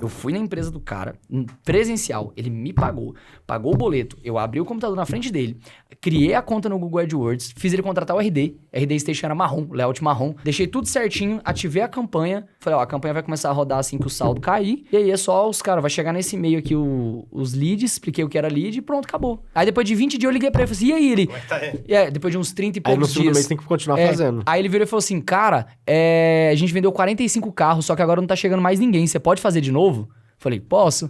Eu fui na empresa do cara, presencial, ele me pagou o boleto, eu abri o computador na frente dele, criei a conta no Google AdWords, fiz ele contratar o RD Station era marrom, layout marrom, deixei tudo certinho, ativei a campanha, falei, ó, a campanha vai começar a rodar assim que o saldo cair, e aí é só os caras, vai chegar nesse e-mail aqui os leads, expliquei o que era lead e pronto, acabou. Aí depois de 20 dias eu liguei pra ele e falei assim, e aí ele? Como é que tá aí? E aí, depois de uns 30 e Aí no poucos segundo dias... mês tem que continuar fazendo. Aí ele virou e falou assim, cara, a gente vendeu 45 carros, só que agora não tá chegando mais ninguém, você pode fazer de novo? Falei, posso.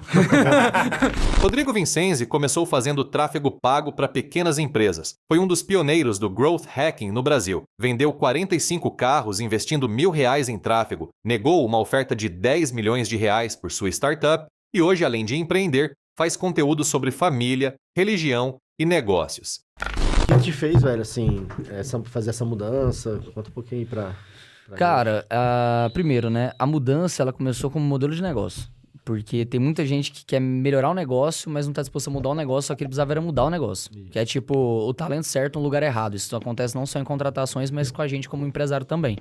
Rodrigo Vincenzi começou fazendo tráfego pago para pequenas empresas. Foi um dos pioneiros do growth hacking no Brasil. Vendeu 45 carros investindo R$1.000 em tráfego, negou uma oferta de R$10 milhões por sua startup e hoje, além de empreender, faz conteúdo sobre família, religião e negócios. O que te fez, velho, assim, fazer essa mudança? Conta um pouquinho aí pra Cara, primeiro, né, a mudança, ela começou como modelo de negócio. Porque tem muita gente que quer melhorar o negócio, mas não tá disposto a mudar o negócio, só que ele precisava era mudar o negócio. Isso. Que é tipo, o talento certo no lugar errado. Isso acontece não só em contratações, mas com a gente como empresário também.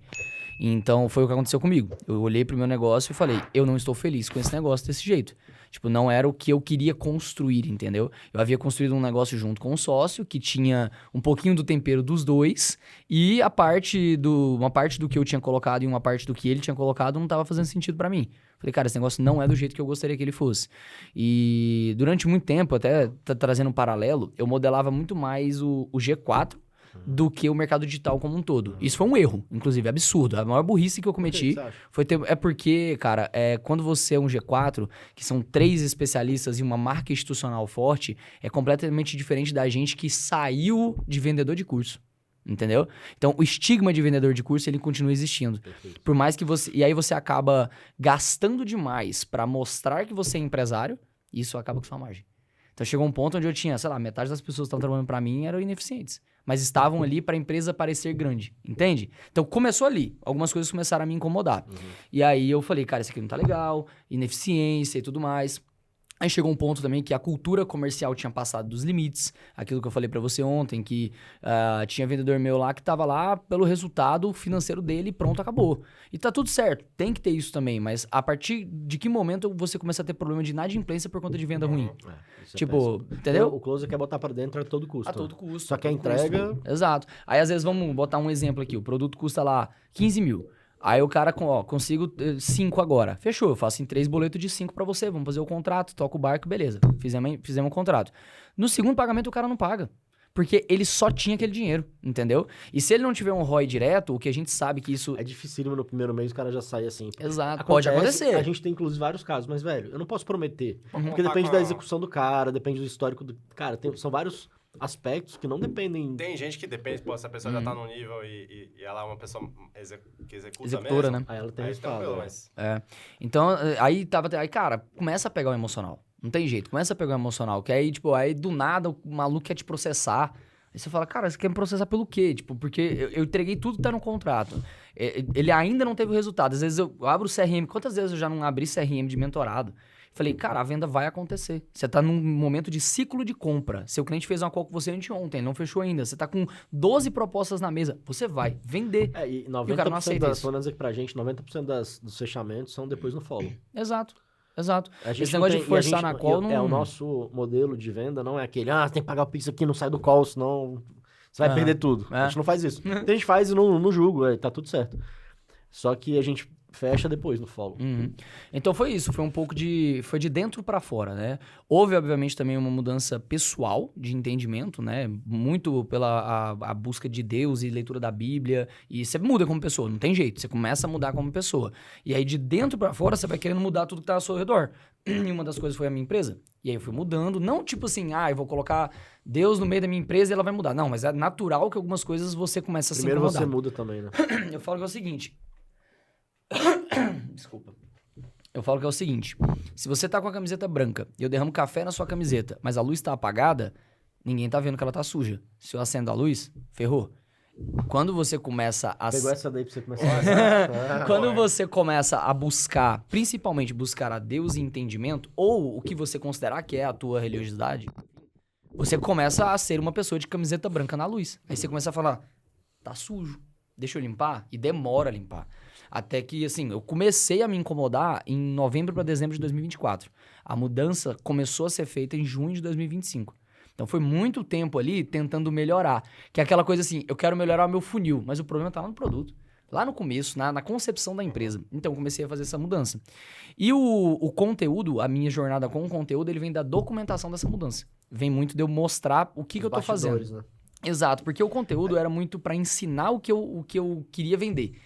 Então, foi o que aconteceu comigo. Eu olhei pro meu negócio e falei, eu não estou feliz com esse negócio desse jeito. Tipo, não era o que eu queria construir, entendeu? Eu havia construído um negócio junto com um sócio, que tinha um pouquinho do tempero dos dois, e uma parte do que eu tinha colocado e uma parte do que ele tinha colocado não estava fazendo sentido pra mim. Falei, cara, esse negócio não é do jeito que eu gostaria que ele fosse. E durante muito tempo, até trazendo um paralelo, eu modelava muito mais o G4 do que o mercado digital como um todo. Isso foi um erro, inclusive, absurdo. A maior burrice que eu cometi foi ter... É porque, cara, quando você é um G4, que são 3 especialistas e uma marca institucional forte, é completamente diferente da gente que saiu de vendedor de curso. Entendeu? Então, o estigma de vendedor de curso, ele continua existindo. Perfeito. Por mais que você... E aí você acaba gastando demais para mostrar que você é empresário, e isso acaba com sua margem. Então, chegou um ponto onde eu tinha, sei lá, metade das pessoas que estavam trabalhando para mim eram ineficientes. Mas estavam ali para a empresa parecer grande, entende? Então, começou ali. Algumas coisas começaram a me incomodar. E aí eu falei, cara, isso aqui não tá legal, ineficiência e tudo mais. Aí chegou um ponto também que a cultura comercial tinha passado dos limites. Aquilo que eu falei pra você ontem, que tinha vendedor meu lá que tava lá pelo resultado financeiro dele e pronto, acabou. E tá tudo certo, tem que ter isso também. Mas a partir de que momento você começa a ter problema de inadimplência por conta de venda ruim? Tipo, entendeu? O closer quer botar pra dentro a todo custo. A todo custo. Só que a entrega... Exato. Aí às vezes, vamos botar um exemplo aqui. O produto custa lá 15 mil. Aí o cara, consigo 5 agora. Fechou, eu faço em 3 boletos de 5 pra você. Vamos fazer o contrato, toca o barco, beleza. Fizemos o contrato. No segundo pagamento o cara não paga. Porque ele só tinha aquele dinheiro, entendeu? E se ele não tiver um ROI direto, o que a gente sabe que isso... É dificílimo no primeiro mês o cara já sai assim. Exato, pode acontecer. A gente tem inclusive vários casos, mas velho, eu não posso prometer. Porque depende da execução do cara, depende do histórico do... Cara, são vários aspectos que não dependem... Tem gente que depende, pô, se a pessoa já tá num nível e ela é uma pessoa que executa executora, mesmo, né? Aí ela tem tranquilo, mas... Então, aí cara, começa a pegar o emocional. Não tem jeito, começa a pegar o emocional. Que aí, tipo, aí do nada o maluco quer te processar. Aí você fala, cara, você quer me processar pelo quê? Tipo, porque eu entreguei tudo que tá no contrato. Ele ainda não teve o resultado. Às vezes eu abro o CRM. Quantas vezes eu já não abri CRM de mentorado? Falei, cara, a venda vai acontecer. Você tá num momento de ciclo de compra. Seu cliente fez uma call com você anteontem, não fechou ainda. Você tá com 12 propostas na mesa. Você vai vender. E 90% e o cara não aceita isso. Pelo menos aqui pra gente, 90% dos fechamentos são depois no follow. Exato. Esse negócio de forçar na call não... O nosso modelo de venda não é aquele, você tem que pagar o Pix aqui, não sai do call, senão você vai perder tudo. A gente não faz isso. A gente faz e não julga, tá tudo certo. Só que a gente fecha depois no follow. Então foi isso, foi um pouco foi de dentro pra fora, né? Houve, obviamente, também uma mudança pessoal de entendimento, né? Muito pela a busca de Deus e leitura da Bíblia. E você muda como pessoa, não tem jeito. Você começa a mudar como pessoa. E aí, de dentro pra fora, você vai querendo mudar tudo que tá ao seu redor. E uma das coisas foi a minha empresa. E aí eu fui mudando. Não tipo assim, eu vou colocar Deus no meio da minha empresa e ela vai mudar. Não, mas é natural que algumas coisas você começa a se incomodar. Primeiro você muda também, né? Eu falo que é o seguinte... Desculpa. Eu falo que é o seguinte, se você tá com a camiseta branca e eu derramo café na sua camiseta, mas a luz tá apagada, ninguém tá vendo que ela tá suja. Se eu acendo a luz, ferrou. Quando você começa a... Pegou essa daí pra você começar Quando você começa a buscar, principalmente buscar a Deus e entendimento, ou o que você considerar que é a tua religiosidade, você começa a ser uma pessoa de camiseta branca na luz. Aí você começa a falar, tá sujo. deixa eu limpar, e demora a limpar. Até que, assim, eu comecei a me incomodar em novembro para dezembro de 2024. A mudança começou a ser feita em junho de 2025. Então, foi muito tempo ali tentando melhorar. Que é aquela coisa assim, eu quero melhorar o meu funil, mas o problema tá lá no produto. Lá no começo, na concepção da empresa. Então, eu comecei a fazer essa mudança. E o conteúdo, a minha jornada com o conteúdo, ele vem da documentação dessa mudança. Vem muito de eu mostrar o que eu tô fazendo. Né? Exato, porque o conteúdo era muito para ensinar o que eu queria vender.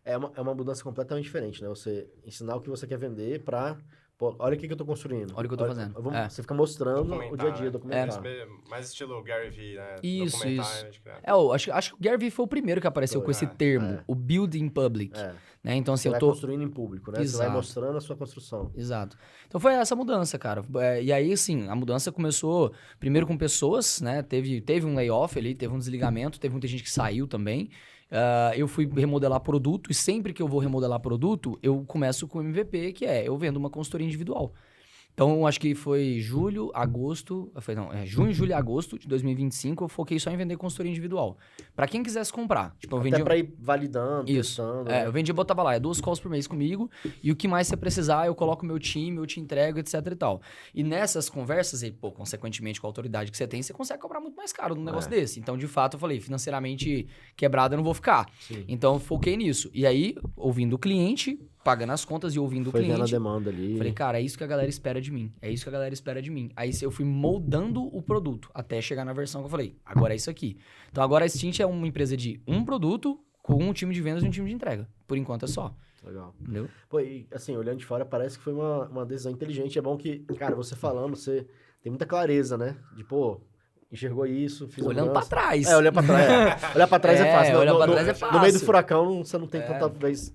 É uma mudança completamente diferente, né? Você ensinar o que você quer vender pra... Pô, olha o que eu tô construindo. Olha o que eu tô fazendo. Você fica mostrando o dia a dia, documentar. Mais estilo Gary Vee, né? Isso. Eu acho que o Gary Vee foi o primeiro que apareceu com esse termo, o build in public. Né? Então, assim, você vai construindo em público, né? Exato. Você vai mostrando a sua construção. Exato. Então, foi essa mudança, cara. E aí, assim, a mudança começou primeiro com pessoas, né? Teve um layoff ali, teve um desligamento, teve muita gente que saiu também. Eu fui remodelar produto e sempre que eu vou remodelar produto, eu começo com o MVP, que é eu vendo uma consultoria individual. Então, acho que foi junho, julho e agosto de 2025, eu foquei só em vender consultoria individual. Pra quem quisesse comprar. Tipo, eu vendia... Até pra ir validando, testando. Né? Eu vendia, botava lá, 2 calls por mês comigo, e o que mais você precisar, eu coloco meu time, eu te entrego, etc e tal. E nessas conversas, e, pô, consequentemente com a autoridade que você tem, você consegue cobrar muito mais caro num negócio desse. Então, de fato, eu falei, financeiramente quebrado eu não vou ficar. Sim. Então, eu foquei nisso. E aí, ouvindo o cliente... pagando as contas e ouvindo o cliente. Foi vendo a demanda ali. Falei, cara, é isso que a galera espera de mim. É isso que a galera espera de mim. Aí eu fui moldando o produto até chegar na versão que eu falei, agora é isso aqui. Então agora a Stint é uma empresa de um produto com um time de vendas e um time de entrega. Por enquanto é só. Legal. Entendeu? Pô, e assim, olhando de fora, parece que foi uma decisão inteligente. É bom que, cara, você falando, você tem muita clareza, né? De, pô... enxergou isso, fiz olhando pra trás. Olhando pra trás. Olhar pra trás é fácil. Olhar pra trás é fácil. No meio do furacão, você não tem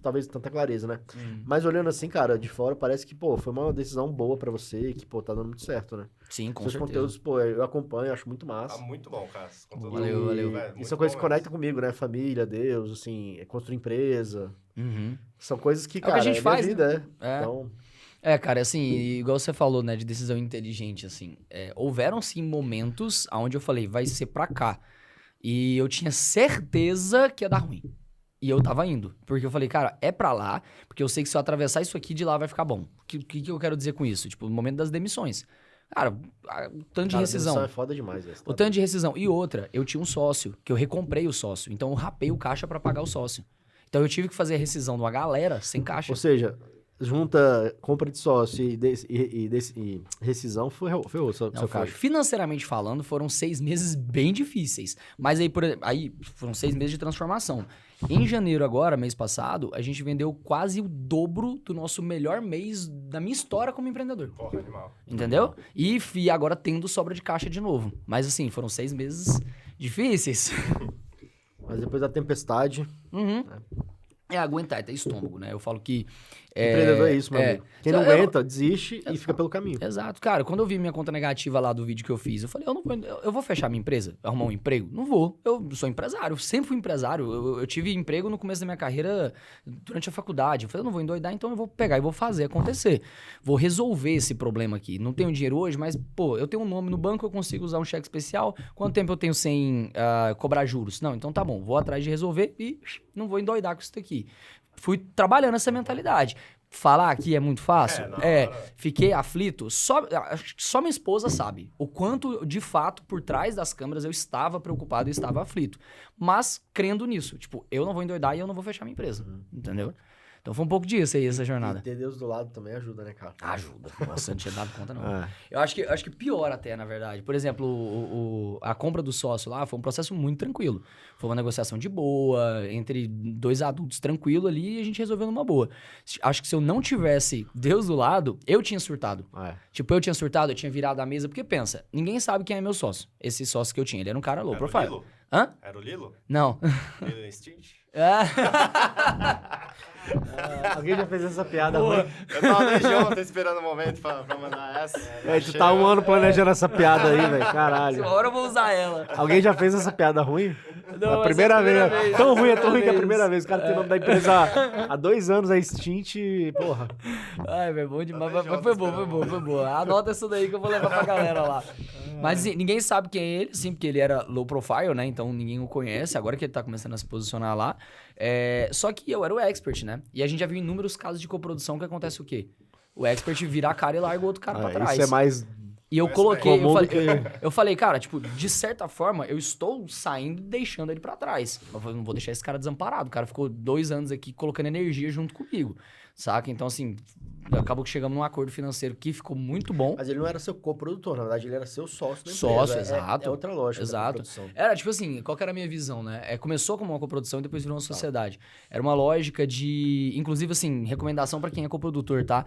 talvez tanta clareza, né? Mas olhando assim, cara, de fora, parece que, pô, foi uma decisão boa pra você, que, pô, tá dando muito certo, né? Sim, com Seus certeza. conteúdos, pô, eu acompanho, acho muito massa. Tá muito bom, cara. Valeu. E são coisas que conectam comigo, né? Família, Deus, assim, construir empresa. São coisas que, cara, o que a gente faz, vida, né? Então... cara, assim, igual você falou, né, de decisão inteligente, assim, houveram, sim, momentos onde eu falei, vai ser pra cá. E eu tinha certeza que ia dar ruim. E eu tava indo. Porque eu falei, cara, é pra lá, porque eu sei que se eu atravessar isso aqui, de lá vai ficar bom. O que eu quero dizer com isso? Tipo, no momento das demissões. Cara, o tanto de rescisão. Demissão é foda demais. O tanto de rescisão. E outra, eu tinha um sócio, que eu recomprei o sócio. Então, eu rapei o caixa pra pagar o sócio. Então, eu tive que fazer a rescisão de uma galera sem caixa. Ou seja... junta compra de sócio e rescisão, ferrou seu caixa. Financeiramente falando, foram 6 meses bem difíceis. Mas aí foram 6 meses de transformação. Em janeiro agora, mês passado, a gente vendeu quase o dobro do nosso melhor mês da minha história como empreendedor. Porra, animal. Entendeu? E agora tendo sobra de caixa de novo. Mas assim, foram 6 meses difíceis. Mas depois da tempestade... aguentar, é ter estômago, né? Eu falo que... empreendedor é isso, meu amigo. Quem não aguenta, desiste e fica pelo caminho. Exato. Cara, quando eu vi minha conta negativa lá do vídeo que eu fiz, eu falei, eu vou fechar minha empresa? Arrumar um emprego? Não vou. Eu sou empresário, sempre fui empresário. Eu tive emprego no começo da minha carreira durante a faculdade. Eu falei, eu não vou endoidar, então eu vou pegar e vou fazer acontecer. Vou resolver esse problema aqui. Não tenho dinheiro hoje, mas, pô, eu tenho um nome no banco, eu consigo usar um cheque especial. Quanto tempo eu tenho sem cobrar juros? Não, então tá bom. Vou atrás de resolver e não vou endoidar com isso daqui. Fui trabalhando essa mentalidade. Falar aqui é muito fácil? Fiquei aflito. Só minha esposa sabe o quanto, de fato, por trás das câmeras eu estava preocupado e estava aflito. Mas crendo nisso. Tipo, eu não vou endoidar e eu não vou fechar minha empresa. Entendeu? Então foi um pouco disso aí, essa jornada. E ter Deus do lado também ajuda, né, cara? Ajuda. Nossa, eu não tinha dado conta, não. Eu acho que pior até, na verdade. Por exemplo, a compra do sócio lá foi um processo muito tranquilo. Foi uma negociação de boa, entre 2 adultos tranquilo ali, e a gente resolveu numa boa. Acho que se eu não tivesse Deus do lado, eu tinha surtado. Tipo, eu tinha surtado, eu tinha virado a mesa, porque pensa, ninguém sabe quem é meu sócio. Esse sócio que eu tinha, ele era um cara low profile. Hã? Era o Lilo? Não. Lilo e Stitch? Alguém já fez essa piada ruim? Eu tava desde ontem esperando o momento pra mandar essa. Tu tá um ano planejando essa piada aí, velho. Caralho. Agora eu vou usar ela. Alguém já fez essa piada ruim? Não, a primeira vez. vez. Tão ruim, é tão ruim que é a primeira vez. O cara tem o nome da empresa há 2 anos, é extint, porra. Ai, velho, bom demais. Mas foi bom. Anota isso daí que eu vou levar pra galera lá. Mas assim, ninguém sabe quem é ele, sim, porque ele era low profile, né? Então ninguém o conhece. Agora que ele tá começando a se posicionar lá. Só que eu era o expert, né? E a gente já viu inúmeros casos de coprodução que acontece o quê? O expert vira a cara e larga o outro cara pra trás. Isso é mais... E eu coloquei, eu falei, cara, tipo, de certa forma, eu estou saindo e deixando ele pra trás. Eu falei, não vou deixar esse cara desamparado. O cara ficou 2 anos aqui colocando energia junto comigo, saca? Então, assim, acabou que chegamos num acordo financeiro que ficou muito bom. Mas ele não era seu coprodutor, na verdade, ele era seu sócio da empresa. Sócio, exato. É outra lógica da Exato. coprodução. Era, tipo assim, qual que era a minha visão, né? Começou como uma coprodução e depois virou uma sociedade. Era uma lógica de... Inclusive, assim, recomendação pra quem é coprodutor, tá?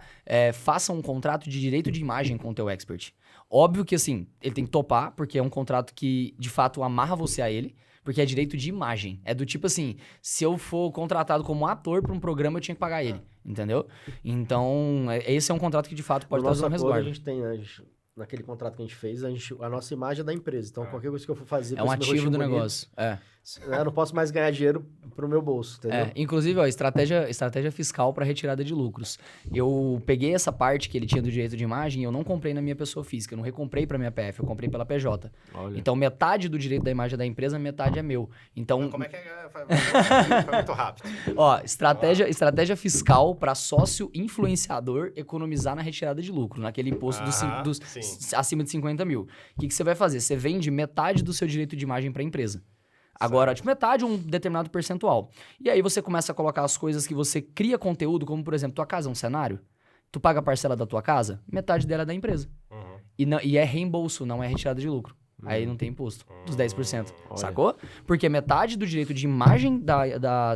Faça um contrato de direito de imagem com o teu expert. Óbvio que, assim, ele tem que topar, porque é um contrato que, de fato, amarra você a ele, porque é direito de imagem. É do tipo assim, se eu for contratado como ator para um programa, eu tinha que pagar ele, entendeu? Então, esse é um contrato que, de fato, pode trazer um resguardo. A gente tem, né, naquele contrato que a gente fez, a nossa imagem é da empresa. Então, qualquer coisa que eu for fazer... É um ativo do negócio, Eu não posso mais ganhar dinheiro pro meu bolso, entendeu? Inclusive, ó, estratégia fiscal para retirada de lucros. Eu peguei essa parte que ele tinha do direito de imagem e eu não comprei na minha pessoa física. Eu não recomprei para minha PF, eu comprei pela PJ. Olha. Então, metade do direito da imagem da empresa, metade é meu. Então... Como é que é? Foi muito rápido. Ó, estratégia fiscal para sócio influenciador economizar na retirada de lucro, naquele imposto acima de 50 mil. O que você vai fazer? Você vende metade do seu direito de imagem para a empresa. Agora, tipo, metade, um determinado percentual. E aí você começa a colocar as coisas que você cria conteúdo, como, por exemplo, tua casa é um cenário. Tu paga a parcela da tua casa, metade dela é da empresa. E é reembolso, não é retirada de lucro. Aí não tem imposto, dos 10%. Sacou? Porque metade do direito de imagem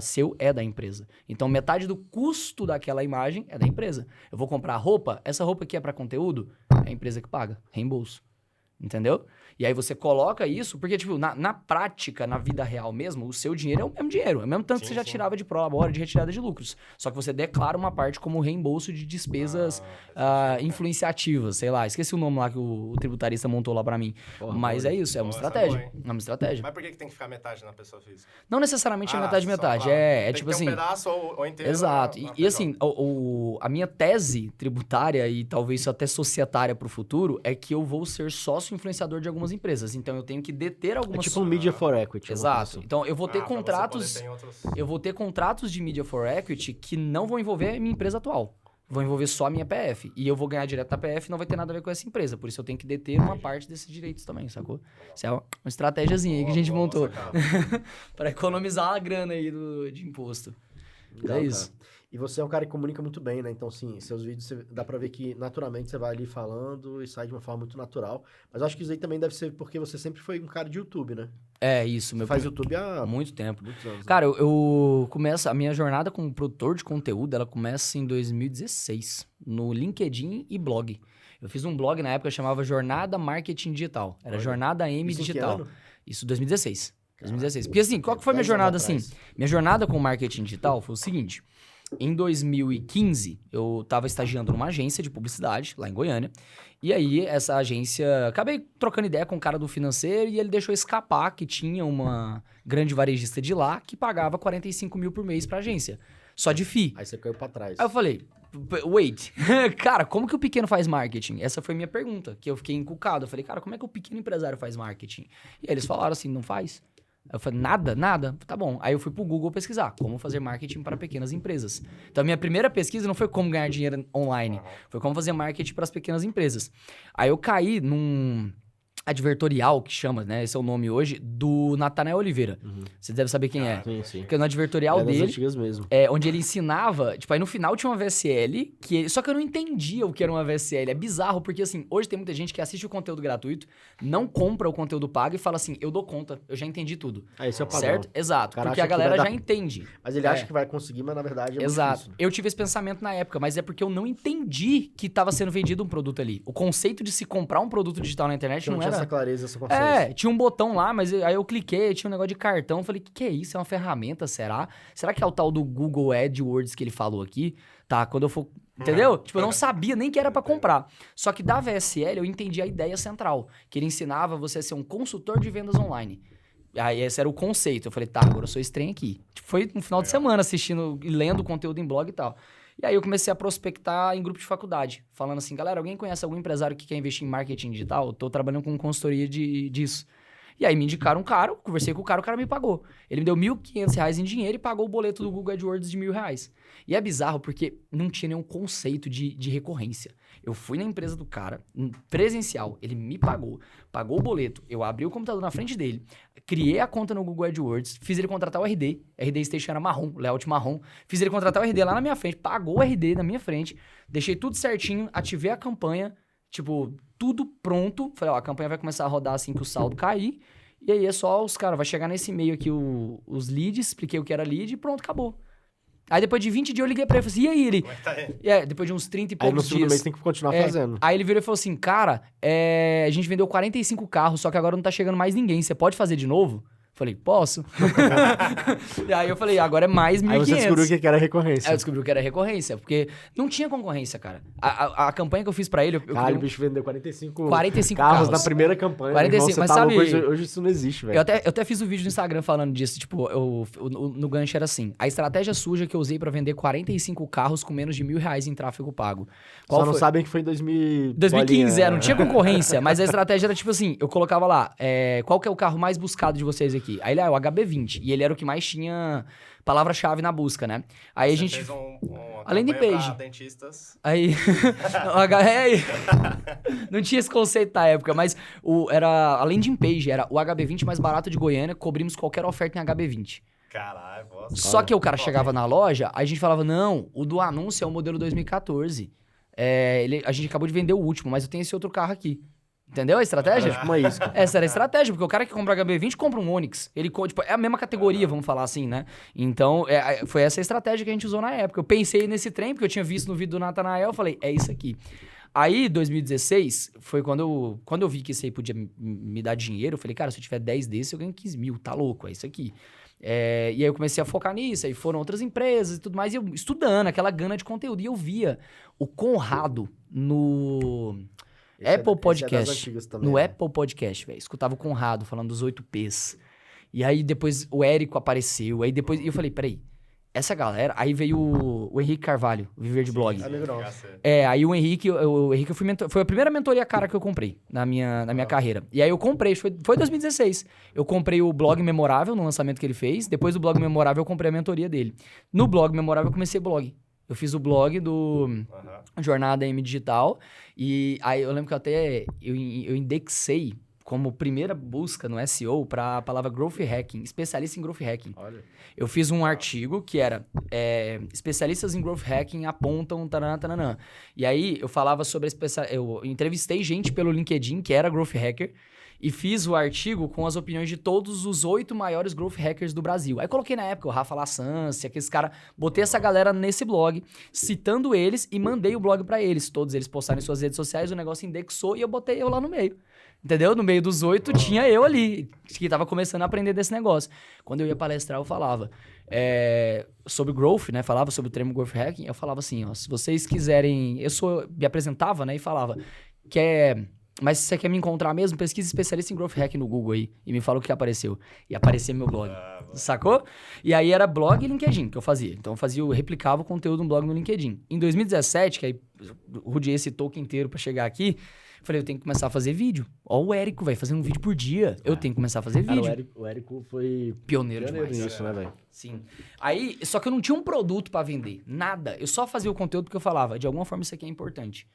seu é da empresa. Então, metade do custo daquela imagem é da empresa. Eu vou comprar roupa, essa roupa aqui é para conteúdo, é a empresa que paga, reembolso. Entendeu? E aí você coloca isso, porque, tipo, na prática, na vida real mesmo, o seu dinheiro é o mesmo dinheiro. É o mesmo tanto que você já tirava de prolabore, de retirada de lucros. Só que você declara uma parte como reembolso de despesas influenciativas, sei lá. Esqueci o nome lá que o tributarista montou lá pra mim. Mas é isso, é uma estratégia. É uma estratégia. Mas por que tem que ficar metade na pessoa física? Não necessariamente é metade. Tem Tipo que ter assim... um pedaço ou inteiro. Exato. E assim, a minha tese tributária e talvez até societária pro futuro é que eu vou ser sócio influenciador de algumas empresas. Então, eu tenho que deter algumas... É tipo um Media for Equity. Exato. Então, eu vou ter contratos... Eu vou ter contratos de Media for Equity que não vão envolver a minha empresa atual. Vão envolver só a minha PF. E eu vou ganhar direto da PF e não vai ter nada a ver com essa empresa. Por isso, eu tenho que deter uma parte desses direitos também, sacou? Isso é uma estratégiazinha aí que a gente montou. Para economizar a grana aí de imposto. Legal, é isso. Cara. E você é um cara que comunica muito bem, né? Então, sim, seus vídeos dá pra ver que naturalmente você vai ali falando e sai de uma forma muito natural. Mas eu acho que isso aí também deve ser porque você sempre foi um cara de YouTube, né? É, isso. Você faz YouTube há muito tempo. Muitos anos. Cara, eu começo... A minha jornada como produtor de conteúdo, ela começa em 2016. No LinkedIn e blog. Eu fiz um blog na época que chamava Jornada Marketing Digital. Era Jornada M isso Digital. Em que ano? Isso, 2016. 2016. Porque assim, qual que foi minha jornada assim? Minha jornada com marketing digital foi o seguinte... Em 2015, eu estava estagiando numa agência de publicidade, lá em Goiânia. E aí, essa agência... Acabei trocando ideia com o cara do financeiro e ele deixou escapar que tinha uma grande varejista de lá que pagava 45 mil por mês pra agência. Só de FII. Aí você caiu pra trás. Aí eu falei, wait, cara, como que o pequeno faz marketing? Essa foi a minha pergunta, que eu fiquei encucado. Eu falei, cara, como é que o pequeno empresário faz marketing? E aí eles falaram assim, não faz. Eu falei, nada? Tá bom. Aí eu fui pro Google pesquisar como fazer marketing para pequenas empresas. Então, a minha primeira pesquisa não foi como ganhar dinheiro online. Foi como fazer marketing para as pequenas empresas. Aí eu caí num advertorial, que chama, né? Esse é o nome hoje, do Natanael Oliveira. Você deve saber quem é. Sim. Porque no advertorial dele... das antigas mesmo. Onde ele ensinava... Tipo, aí no final tinha uma VSL, só que eu não entendia o que era uma VSL. É bizarro, porque assim, hoje tem muita gente que assiste o conteúdo gratuito, não compra o conteúdo pago e fala assim, eu dou conta, eu já entendi tudo. Esse é o padrão. Certo? Exato, porque a galera já entende. Mas ele acha que vai conseguir, mas na verdade é muito difícil. Eu tive esse pensamento na época, mas é porque eu não entendi que estava sendo vendido um produto ali. O conceito de se comprar um produto digital na internet não era essa clareza, essa consciência. Tinha um botão lá, mas aí eu cliquei, tinha um negócio de cartão, falei, que é isso? É uma ferramenta, será? Será que é o tal do Google AdWords que ele falou aqui? Tá, quando eu for... Entendeu? Tipo, eu não sabia nem que era pra comprar. Só que da VSL eu entendi a ideia central, que ele ensinava você a ser um consultor de vendas online. Aí esse era o conceito. Eu falei, tá, agora eu sou esse trem aqui. Tipo, foi no final de semana assistindo e lendo conteúdo em blog e tal. E aí eu comecei a prospectar em grupo de faculdade, falando assim, galera, alguém conhece algum empresário que quer investir em marketing digital? Eu tô trabalhando com consultoria disso. E aí me indicaram um cara, conversei com o cara me pagou. Ele me deu R$1.500 em dinheiro e pagou o boleto do Google AdWords de R$1.000. E é bizarro porque não tinha nenhum conceito de recorrência. Eu fui na empresa do cara, presencial, ele me pagou o boleto, eu abri o computador na frente dele, criei a conta no Google AdWords, fiz ele contratar o RD Station era marrom, layout marrom, fiz ele contratar o RD lá na minha frente, pagou o RD na minha frente, deixei tudo certinho, ativei a campanha, tipo, tudo pronto. Falei, ó, a campanha vai começar a rodar assim que o saldo cair. E aí é só os caras, vai chegar nesse e-mail aqui os leads, expliquei o que era lead e pronto, acabou. Aí depois de 20 dias eu liguei pra ele e falei assim, e aí ele? Como é que tá aí? Depois de uns 30 e Aí no poucos segundo dias. mês tem que continuar fazendo. Aí ele virou e falou assim, cara, a gente vendeu 45 carros, só que agora não tá chegando mais ninguém, você pode fazer de novo? Falei, posso. E aí eu falei, agora é mais 1.500. Aí você descobriu o que era recorrência. Aí eu descobri o que era recorrência, porque não tinha concorrência, cara. A campanha que eu fiz pra ele... Cara, o bicho vendeu 45 carros na primeira campanha. 45, irmão, mas sabe... Hoje isso não existe, velho. Eu até fiz um vídeo no Instagram falando disso, tipo, no gancho era assim, a estratégia suja que eu usei pra vender 45 carros com menos de R$1.000 em tráfego pago. Só não sabem que foi em 2015, não tinha concorrência, mas a estratégia era tipo assim, eu colocava lá, qual que é o carro mais buscado de vocês aqui? Aí ele, o HB20, e ele era o que mais tinha palavra-chave na busca, né? Aí Você a gente... fez Além de campanha page. pra dentistas. Aí... Não tinha esse conceito na época, mas era a landing page, era o HB20 mais barato de Goiânia, cobrimos qualquer oferta em HB20. Caralho, nossa. Só que o cara chegava na loja, aí a gente falava, não, o do anúncio é o modelo 2014. A gente acabou de vender o último, mas eu tenho esse outro carro aqui. Entendeu a estratégia? Tipo uma isca. Essa era a estratégia, porque o cara que compra HB20 compra um Onix. Ele, tipo, é a mesma categoria, vamos falar assim, né? Então, foi essa a estratégia que a gente usou na época. Eu pensei nesse trem, porque eu tinha visto no vídeo do Natanael, eu falei, é isso aqui. Aí, 2016, foi quando eu vi que isso aí podia me dar dinheiro, eu falei, cara, se eu tiver 10 desses, eu ganho 15 mil, tá louco, é isso aqui. E aí eu comecei a focar nisso, aí foram outras empresas e tudo mais, e eu estudando, aquela gana de conteúdo, e eu via o Conrado no... Apple Podcast. No Apple Podcast, velho. Escutava o Conrado falando dos 8Ps. E aí depois o Érico apareceu. Aí depois... E eu falei, peraí. Essa galera... Aí veio o Henrique Carvalho, o Viver de Blog. Amigo nosso. Aí o Henrique eu fui foi a primeira mentoria cara que eu comprei na minha carreira. E aí eu comprei, foi 2016. Eu comprei o Blog Memorável no lançamento que ele fez. Depois do Blog Memorável eu comprei a mentoria dele. No Blog Memorável eu comecei blog. Eu fiz o blog do Jornada M Digital. E aí eu lembro que eu indexei como primeira busca no SEO para a palavra Growth Hacking, especialista em Growth Hacking. Olha. Eu fiz um artigo que era especialistas em Growth Hacking apontam taranã. E aí eu falava sobre eu entrevistei gente pelo LinkedIn que era Growth Hacker e fiz o artigo com as opiniões de todos os 8 maiores Growth Hackers do Brasil. Aí coloquei na época o Rafa Lassance, aqueles caras, botei essa galera nesse blog, citando eles e mandei o blog para eles. Todos eles postaram em suas redes sociais, o negócio indexou e eu botei eu lá no meio. Entendeu? No meio dos 8 tinha eu ali, que tava começando a aprender desse negócio. Quando eu ia palestrar, eu falava sobre growth, né? Falava sobre o termo growth hacking. Eu falava assim, ó, se vocês quiserem... me apresentava, né? E falava, mas se você quer me encontrar mesmo, pesquisa especialista em growth hacking no Google aí. E me fala o que apareceu. E apareceu meu blog. Sacou? E aí era blog e LinkedIn que eu fazia. Então eu replicava o conteúdo no blog no LinkedIn. Em 2017, que aí eu rodeei esse token inteiro pra chegar aqui, falei, eu tenho que começar a fazer vídeo. Ó o Érico, vai fazer um vídeo por dia. Eu tenho que começar a fazer vídeo. Cara, o Érico foi pioneiro demais. nisso, né, velho? Sim. Aí, só que eu não tinha um produto pra vender. Nada. Eu só fazia o conteúdo porque eu falava, de alguma forma isso aqui é importante.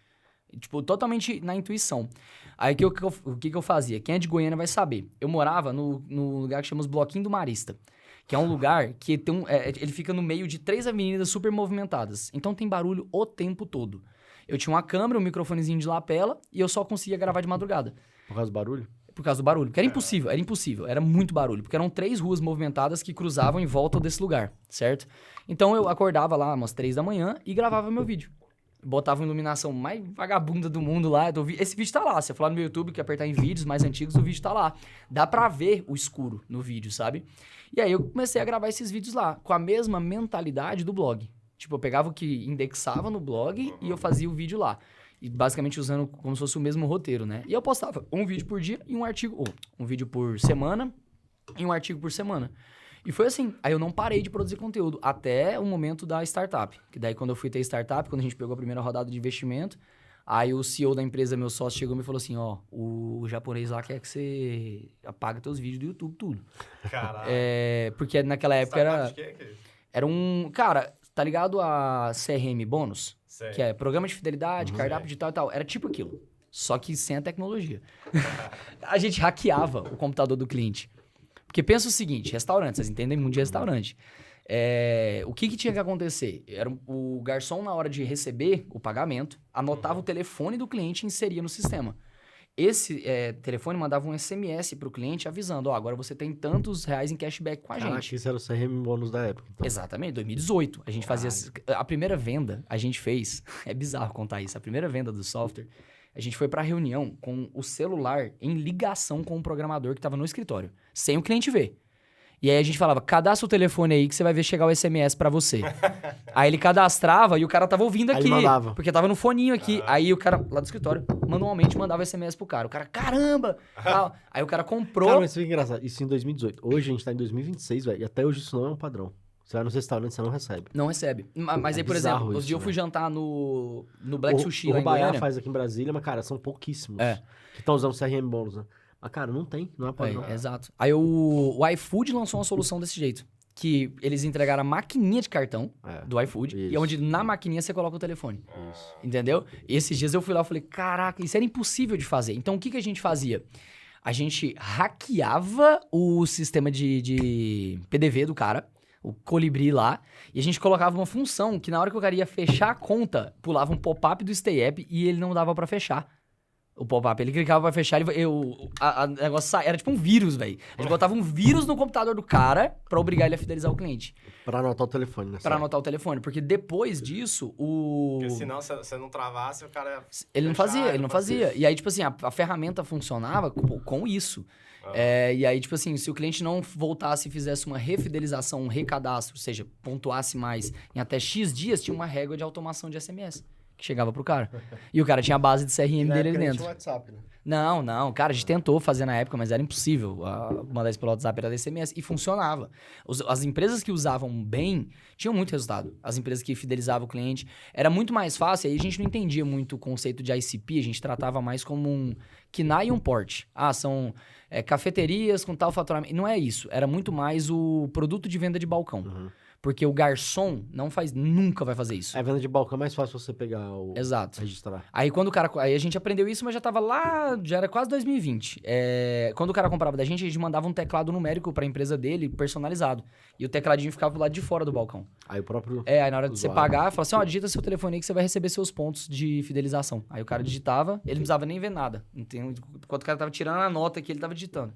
Tipo, totalmente na intuição. Aí, o que eu fazia? Quem é de Goiânia vai saber. Eu morava no lugar que chama os Bloquinho do Marista. Que é um lugar que tem ele fica no meio de 3 avenidas super movimentadas. Então tem barulho o tempo todo. Eu tinha uma câmera, um microfonezinho de lapela e eu só conseguia gravar de madrugada. Por causa do barulho? Por causa do barulho. Porque era impossível. Era muito barulho. Porque eram 3 ruas movimentadas que cruzavam em volta desse lugar, certo? Então eu acordava lá umas 3 da manhã e gravava meu vídeo. botava uma iluminação mais vagabunda do mundo lá. Esse vídeo tá lá. Você falar no meu YouTube que apertar em vídeos mais antigos, o vídeo tá lá. Dá pra ver o escuro no vídeo, sabe? E aí eu comecei a gravar esses vídeos lá, com a mesma mentalidade do blog. Tipo, eu pegava o que indexava no blog e eu fazia o vídeo lá. E basicamente usando como se fosse o mesmo roteiro, né? E eu postava um vídeo por dia e um artigo... Ou um vídeo por semana e um artigo por semana. E foi assim. Aí eu não parei de produzir conteúdo até o momento da startup. Que daí quando eu fui ter startup, quando a gente pegou a primeira rodada de investimento, aí o CEO da empresa, meu sócio, chegou e me falou assim, ó, o japonês lá quer que você apague teus vídeos do YouTube, tudo. Caralho. Porque naquela época Startup de quê? era um... Cara, tá ligado a CRM Bônus? Sei. Que é programa de fidelidade, cardápio digital e tal. Era tipo aquilo. Só que sem a tecnologia. A gente hackeava o computador do cliente. Porque pensa o seguinte, restaurante, vocês entendem muito de restaurante. O que tinha que acontecer? Era o garçom, na hora de receber o pagamento, anotava o telefone do cliente e inseria no sistema. Esse telefone mandava um SMS pro cliente avisando, ó, agora você tem tantos reais em cashback com a gente. Isso era o CRM Bônus da época. Então. Exatamente, 2018. A gente fazia... A primeira venda, a gente fez... É bizarro contar isso. A primeira venda do software, a gente foi pra reunião com o celular em ligação com o programador que tava no escritório, sem o cliente ver. E aí a gente falava, cadastra o telefone aí que você vai ver chegar o SMS pra você. Aí ele cadastrava e o cara tava ouvindo aqui. Aí mandava. Porque tava no foninho aqui. Aí o cara, lá do escritório, manualmente mandava SMS pro cara. O cara, caramba! Tal. Aí o cara comprou... Cara, mas isso é engraçado. Isso em 2018. Hoje a gente tá em 2026, velho. E até hoje isso não é um padrão. Você vai nos restaurantes, você não recebe. Não recebe. Mas aí, por exemplo, os dias eu fui jantar no Black Sushi lá em Rubaiá Goiânia. faz aqui em Brasília, mas, cara, são pouquíssimos. Que estão usando CRM Bônus, né? Mas, cara, não tem. Não é padrão. Exato. Aí o iFood lançou uma solução desse jeito. Que eles entregaram a maquininha de cartão do iFood. Isso. E onde na maquininha você coloca o telefone. Entendeu? E esses dias eu fui lá e falei, caraca, isso era impossível de fazer. Então, o que a gente fazia? A gente hackeava o sistema de PDV do cara, o Colibri lá, e a gente colocava uma função que na hora que o cara ia fechar a conta, pulava um pop-up do Stay App e ele não dava pra fechar. O pop-up, ele clicava pra fechar, o negócio era tipo um vírus, velho. A gente botava um vírus no computador do cara pra obrigar ele a fidelizar o cliente. Pra anotar o telefone, né? Pra anotar o telefone, porque depois disso, Porque senão, se você não travasse, o cara... Ele não fazia. E aí, tipo assim, a ferramenta funcionava com isso. E aí, tipo assim, se o cliente não voltasse e fizesse uma refidelização, um recadastro, ou seja, pontuasse mais em até X dias, tinha uma régua de automação de SMS que chegava pro cara. E o cara tinha a base de CRM dele ali dentro. Tinha WhatsApp, né? Não. Cara, a gente tentou fazer na época, mas era impossível. Mandar isso pelo WhatsApp era SMS. E funcionava. As empresas que usavam bem tinham muito resultado. As empresas que fidelizavam o cliente. Era muito mais fácil. Aí a gente não entendia muito o conceito de ICP. A gente tratava mais como um KNAI e um port. São cafeterias com tal faturamento. Não é isso. Era muito mais o produto de venda de balcão. Porque o garçom nunca vai fazer isso. A venda de balcão é mais fácil você pegar o... Exato. Registrar. Aí quando o cara... Aí a gente aprendeu isso, mas já tava lá... Já era quase 2020. Quando o cara comprava da gente, a gente mandava um teclado numérico pra empresa dele, personalizado. E o tecladinho ficava do lado de fora do balcão. Aí o próprio... Aí na hora de você pagar, fala assim, digita seu telefone aí que você vai receber seus pontos de fidelização. Aí o cara digitava, ele não precisava nem ver nada. Enquanto o cara tava tirando a nota que ele tava digitando.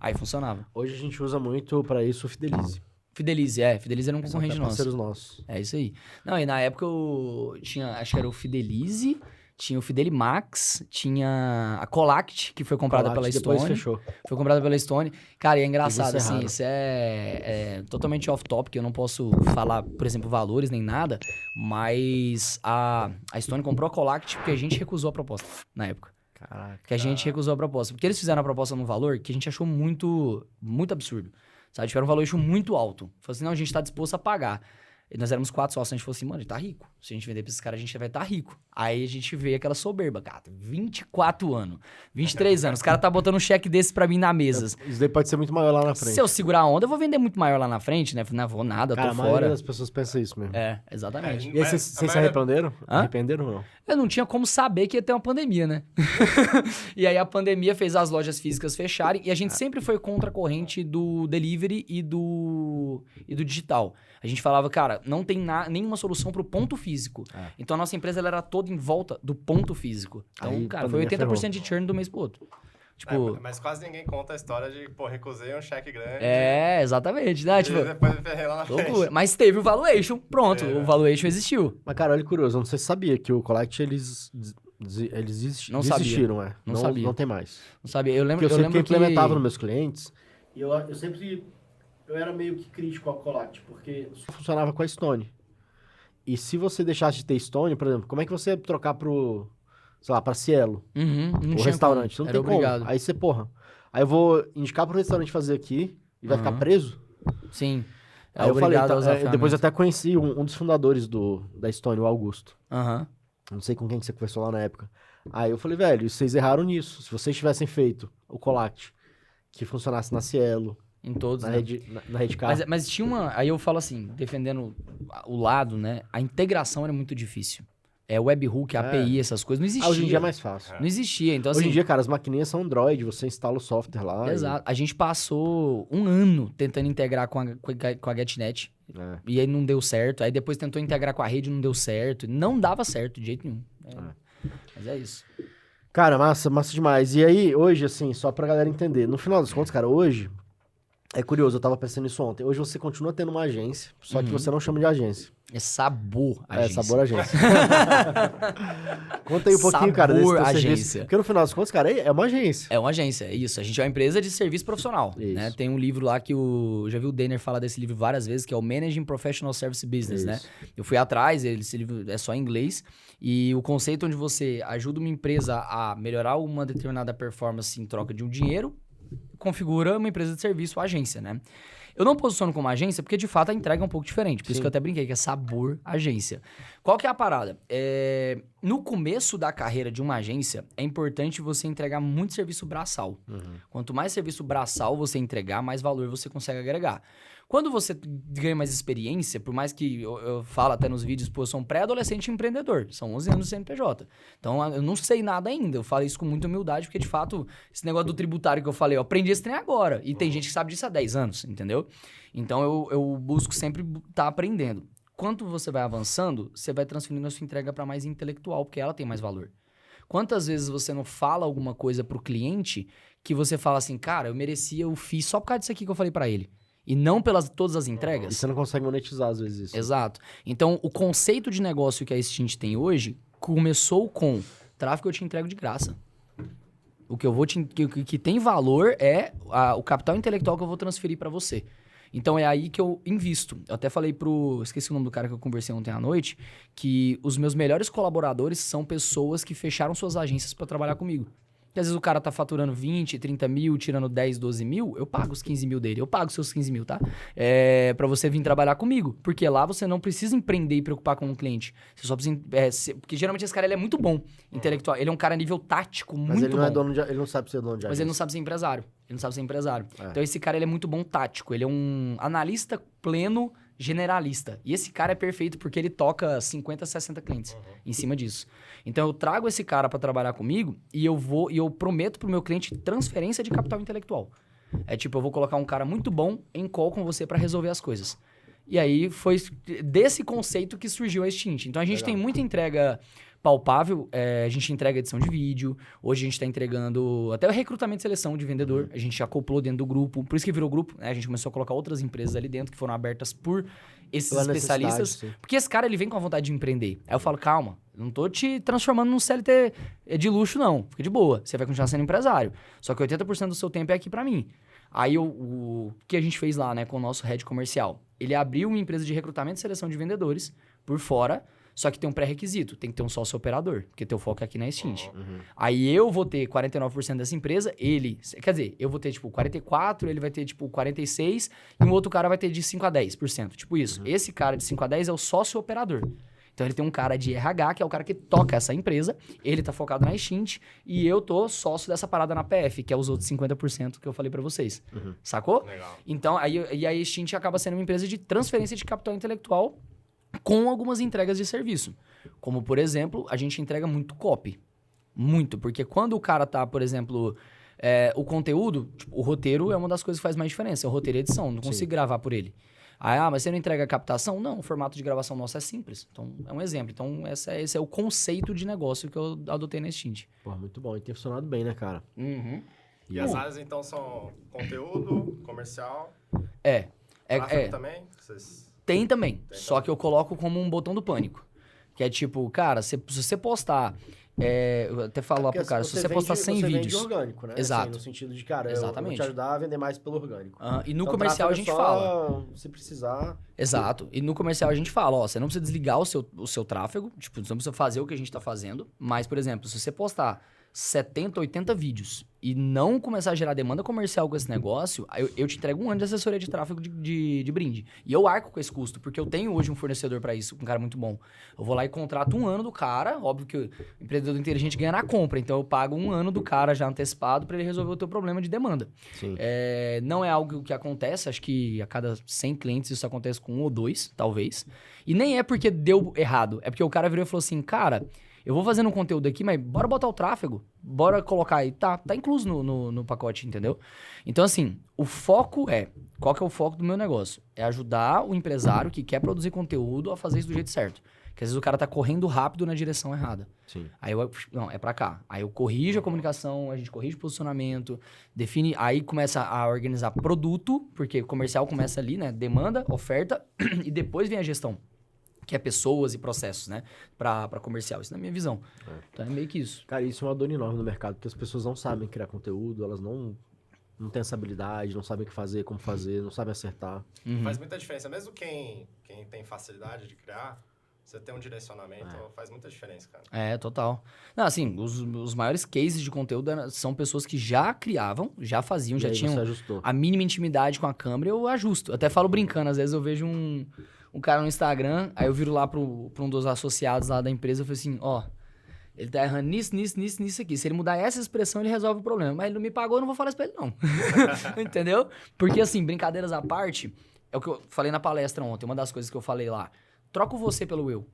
Aí funcionava. Hoje a gente usa muito pra isso o Fidelize. Fidelize era um concorrente nosso. Parceiros nossos. É isso aí. Não, e na época eu tinha, acho que era o Fidelize, tinha o Fidelimax, tinha a Colact, que foi comprada pela Stone. Depois fechou. Foi comprada pela Stone. Cara, e é engraçado, Isso é assim, raro. isso é totalmente off-topic, eu não posso falar, por exemplo, valores nem nada, mas a Stone comprou a Colact porque a gente recusou a proposta na época. Caraca. Que a gente recusou a proposta. Porque eles fizeram a proposta num valor que a gente achou muito absurdo. Sabe? Tiveram um valor muito alto. Falou assim, não, a gente tá disposto a pagar. E nós éramos 4 sócios, a gente falou assim, mano, a gente tá rico. Se a gente vender pra esses caras, a gente vai estar rico. Aí a gente vê aquela soberba, cara, 24 anos, 23 anos, os caras tá botando um cheque desse pra mim na mesa. Isso daí pode ser muito maior lá na frente. Se eu segurar a onda, eu vou vender muito maior lá na frente, né? Não vou nada, Cara, tô a maioria fora. das pessoas pensa isso mesmo. Exatamente. E aí, vocês se arrependeram? Hã? Arrependeram ou não? Eu não tinha como saber que ia ter uma pandemia, né? E aí a pandemia fez as lojas físicas fecharem e a gente sempre foi contra a corrente do delivery e do digital. A gente falava, cara, não tem nenhuma solução pro ponto físico. Então a nossa empresa ela era toda em volta do ponto físico. Então, Aí, cara, foi pandemia 80% de churn do mês pro outro. Tipo... Mas quase ninguém conta a história de, pô, recusei um cheque grande. Exatamente, né? Tipo, E depois me ferrei lá na loucura. frente. Mas teve o valuation, pronto, o valuation existiu. Mas, cara, olha curioso, não sei se você sabia que o Collect, eles Não sabia. desistiram, é. Não sabia. Não tem mais. Não sabia, eu lembro, Porque eu sempre lembro que... implementava nos meus clientes, e eu sempre... Eu era meio que crítico ao Collect, porque só funcionava com a Stone. E se você deixasse de ter Stone, por exemplo, como é que você ia trocar pro... Sei lá, pra Cielo, não o tinha restaurante? como. Não Era tem obrigado. como. Aí você, porra... Aí eu vou indicar pro restaurante fazer aqui, e vai ficar preso? Sim. Aí eu falei, obrigado a usar a depois eu ferramenta. até conheci um dos fundadores da Stone, o Augusto. Aham. Não sei com quem que você conversou lá na época. Aí eu falei, velho, vocês erraram nisso. Se vocês tivessem feito o Collect, que funcionasse na Cielo, Em todos, na né? Rede Car. Mas tinha uma... Aí eu falo assim, defendendo o lado, né? A integração era muito difícil. Webhook, API, essas coisas, não existia. Hoje em dia é mais fácil. Não existia, então Hoje assim... em dia, cara, as maquininhas são Android, você instala o software lá. Exato. A gente passou um ano tentando integrar com a GetNet. E aí não deu certo. Aí depois tentou integrar com a rede, não deu certo. Não dava certo de jeito nenhum. Mas é isso. Cara, massa demais. E aí, hoje, assim, só pra galera entender, no final das contas, cara, hoje, é curioso, eu tava pensando nisso ontem, hoje você continua tendo uma agência, só que você não chama de agência. É Sabor Agência. Sabor Agência. Conta aí um pouquinho, cara, desse teu Agência. serviço. Porque no final das contas, cara, é uma agência. É uma agência, é isso. A gente é uma empresa de serviço profissional, Isso. né? Tem um livro lá que já vi o Denner falar desse livro várias vezes, que é o Managing Professional Service Business, né? Eu fui atrás, esse livro é só em inglês, e o conceito onde você ajuda uma empresa a melhorar uma determinada performance em troca de um dinheiro, configura uma empresa de serviço, a agência, né? Eu não posiciono como agência porque, de fato, a entrega é um pouco diferente. Por isso que eu até brinquei, que é Sabor Agência. Qual que é a parada? No começo da carreira de uma agência, é importante você entregar muito serviço braçal. Quanto mais serviço braçal você entregar, mais valor você consegue agregar. Quando você ganha mais experiência, por mais que eu falo até nos vídeos, pô, eu sou um pré-adolescente empreendedor, são 11 anos de CNPJ. Então, eu não sei nada ainda, eu falo isso com muita humildade, porque, de fato, esse negócio do tributário que eu falei, eu aprendi esse trem agora, e tem gente que sabe disso há 10 anos, entendeu? Então, eu busco sempre estar aprendendo. Quanto você vai avançando, você vai transferindo a sua entrega para mais intelectual, porque ela tem mais valor. Quantas vezes você não fala alguma coisa pro cliente que você fala assim, cara, eu merecia o FII só por causa disso aqui que eu falei para ele. E não pelas todas as entregas. E você não consegue monetizar, às vezes, isso. Exato. Então, o conceito de negócio que a Stint tem hoje começou com tráfego eu te entrego de graça. O que eu vou que tem valor é o capital intelectual que eu vou transferir para você. Então, é aí que eu invisto. Eu até falei esqueci o nome do cara que eu conversei ontem à noite, que os meus melhores colaboradores são pessoas que fecharam suas agências para trabalhar comigo. Porque às vezes o cara tá faturando 20, 30 mil, tirando 10, 12 mil, eu pago os 15 mil dele, eu pago os seus 15 mil, tá? Pra você vir trabalhar comigo. Porque lá você não precisa empreender e preocupar com o cliente. Você só precisa... porque geralmente esse cara ele é muito bom, intelectual. Ele é um cara a nível tático, Mas muito ele não bom. é dono de, ele não sabe ser dono de agência. Mas ele não sabe ser empresário. Então esse cara ele é muito bom tático. Ele é um analista pleno generalista. E esse cara é perfeito porque ele toca 50, 60 clientes em cima disso. Então eu trago esse cara para trabalhar comigo e eu prometo pro meu cliente transferência de capital intelectual. É tipo, eu vou colocar um cara muito bom em call com você para resolver as coisas. E aí foi desse conceito que surgiu a Stint. Então a gente tem muita entrega palpável, a gente entrega edição de vídeo, hoje a gente está entregando até o recrutamento e seleção de vendedor, a gente já acoplou dentro do grupo, por isso que virou grupo, né? A gente começou a colocar outras empresas ali dentro que foram abertas por esses especialistas, porque esse cara ele vem com a vontade de empreender. Aí eu falo, calma, não tô te transformando num CLT de luxo não, fica de boa, você vai continuar sendo empresário, só que 80% do seu tempo é aqui para mim. Aí o que a gente fez lá, né, com o nosso head comercial? Ele abriu uma empresa de recrutamento e seleção de vendedores por fora, só que tem um pré-requisito, tem que ter um sócio operador, porque teu foco é aqui na Stint. Aí eu vou ter 49% dessa empresa, eu vou ter tipo 44%, ele vai ter tipo 46% e um outro cara vai ter de 5 a 10%, tipo isso. Esse cara de 5 a 10% é o sócio operador. Então ele tem um cara de RH, que é o cara que toca essa empresa, ele tá focado na Stint e eu tô sócio dessa parada na PF, que é os outros 50% que eu falei pra vocês. Sacou? Legal. Então, aí a Stint acaba sendo uma empresa de transferência de capital intelectual com algumas entregas de serviço. Como, por exemplo, a gente entrega muito copy. Muito, porque quando o cara tá, por exemplo, o conteúdo, tipo, o roteiro é uma das coisas que faz mais diferença, é o roteiro e edição, não consigo gravar por ele. Mas você não entrega a captação? Não, o formato de gravação nosso é simples. Então, é um exemplo. Então, esse é o conceito de negócio que eu adotei na Stint. Pô, muito bom. E tem funcionado bem, né, cara? E as áreas, então, são conteúdo, comercial, É. tráfego também? Tem também, só que eu coloco como um botão do pânico. Que é tipo, cara, se você postar... eu até falo lá pro cara, se você postar 100 você vídeos... vende orgânico, né? Exato. Assim, no sentido de, cara, eu Exatamente. vou te ajudar a vender mais pelo orgânico. E no Então, comercial a tráfego gente é fala... só se precisar... Exato. E no comercial a gente fala, ó, você não precisa desligar o seu tráfego, tipo, você não precisa fazer o que a gente tá fazendo, mas, por exemplo, se você postar 70, 80 vídeos e não começar a gerar demanda comercial com esse negócio, eu te entrego um ano de assessoria de tráfego de brinde. E eu arco com esse custo, porque eu tenho hoje um fornecedor para isso, um cara muito bom. Eu vou lá e contrato um ano do cara, óbvio que o empreendedor inteligente ganha na compra, então eu pago um ano do cara já antecipado para ele resolver o teu problema de demanda. Sim. Não é algo que acontece, acho que a cada 100 clientes isso acontece com 1 ou 2, talvez. E nem é porque deu errado, é porque o cara virou e falou assim, cara... Eu vou fazendo um conteúdo aqui, mas bora botar o tráfego. Bora colocar aí. Tá incluso no pacote, entendeu? Então, assim, o foco Qual que é o foco do meu negócio? É ajudar o empresário que quer produzir conteúdo a fazer isso do jeito certo. Porque às vezes o cara tá correndo rápido na direção errada. Sim. Aí não, é pra cá. Aí eu corrijo a comunicação, a gente corrige o posicionamento, define... Aí começa a organizar produto, porque o comercial começa ali, né? Demanda, oferta, e depois vem a gestão. Que é pessoas e processos, né? Pra comercial. Isso na minha visão. Então é meio que isso. Cara, isso é uma dor enorme no mercado, porque as pessoas não sabem criar conteúdo, elas não têm essa habilidade, não sabem o que fazer, como fazer, não sabem acertar. Faz muita diferença. Mesmo quem tem facilidade de criar, você ter um direcionamento faz muita diferença, cara. Total. Não, assim, os maiores cases de conteúdo são pessoas que já criavam, já faziam, já tinham a mínima intimidade com a câmera, eu ajusto. Eu até falo brincando, às vezes eu vejo um cara no Instagram, aí eu viro lá pra um dos associados lá da empresa e falo assim, ó, ele tá errando nisso aqui. Se ele mudar essa expressão, ele resolve o problema. Mas ele não me pagou, eu não vou falar isso pra ele, não. Entendeu? Porque, assim, brincadeiras à parte, é o que eu falei na palestra ontem, uma das coisas que eu falei lá. Troca o você pelo eu.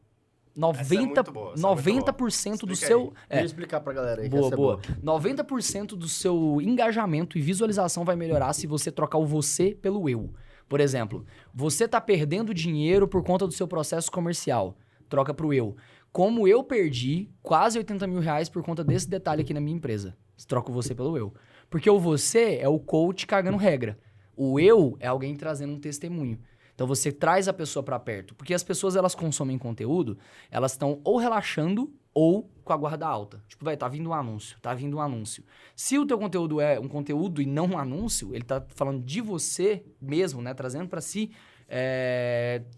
90% do seu... Vou explicar pra galera aí. Boa. 90% do seu engajamento e visualização vai melhorar se você trocar o você pelo eu. Por exemplo, você tá perdendo dinheiro por conta do seu processo comercial. Troca pro eu. Como eu perdi quase 80 mil reais por conta desse detalhe aqui na minha empresa. Troca o você pelo eu. Porque o você é o coach cagando regra. O eu é alguém trazendo um testemunho. Então você traz a pessoa para perto. Porque as pessoas, elas consomem conteúdo, elas estão ou relaxando ou com a guarda alta. Tipo, tá vindo um anúncio. Se o teu conteúdo é um conteúdo e não um anúncio, ele tá falando de você mesmo, né? Trazendo para si.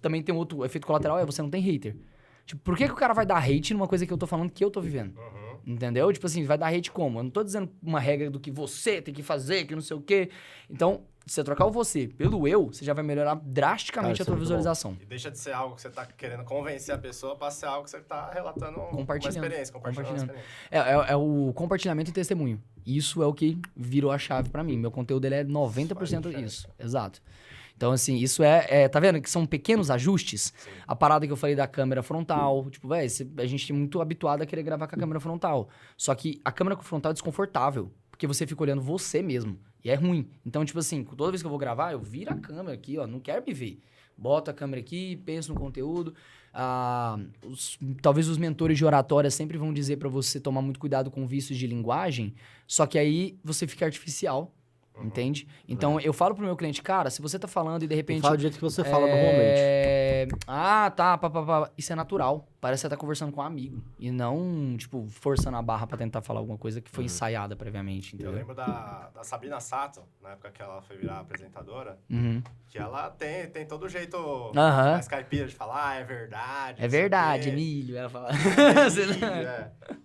Também tem outro efeito colateral, você não tem hater. Tipo, por que o cara vai dar hate numa coisa que eu tô falando que eu tô vivendo? Entendeu? Tipo assim, vai dar hate como? Eu não tô dizendo uma regra do que você tem que fazer, que não sei o quê. Então, se você trocar o você pelo eu, você já vai melhorar drasticamente a tua visualização. E deixa de ser algo que você tá querendo convencer a pessoa para ser algo que você tá relatando uma experiência, compartilhando uma experiência. É o compartilhamento e testemunho. Isso é o que virou a chave pra mim. Meu conteúdo, ele é 90% isso. Exato. Então, assim, isso tá vendo que são pequenos ajustes? Sim. A parada que eu falei da câmera frontal. Tipo, a gente é muito habituado a querer gravar com a câmera frontal. Só que a câmera frontal é desconfortável. Porque você fica olhando você mesmo. E é ruim. Então, tipo assim, toda vez que eu vou gravar, eu viro a câmera aqui, ó. Não quero me ver. Boto a câmera aqui, penso no conteúdo. Talvez os mentores de oratória sempre vão dizer pra você tomar muito cuidado com vícios de linguagem. Só que aí você fica artificial. Entende? Então, eu falo pro meu cliente, cara, se você tá falando e de repente... Fala do jeito que você fala normalmente. Isso é natural. Parece que você tá conversando com um amigo. E não, tipo, forçando a barra pra tentar falar alguma coisa que foi ensaiada previamente, entendeu? Eu lembro da Sabrina Sato, na época que ela foi virar apresentadora, que ela tem todo o jeito mais caipira de falar, é verdade. É verdade, milho, ela fala.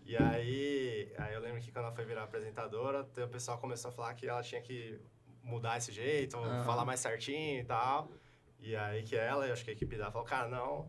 E aí eu lembro que quando ela foi virar apresentadora, o pessoal começou a falar que ela tinha que mudar esse jeito, falar mais certinho e tal. E aí que ela, eu acho que a equipe dela falou, cara, não...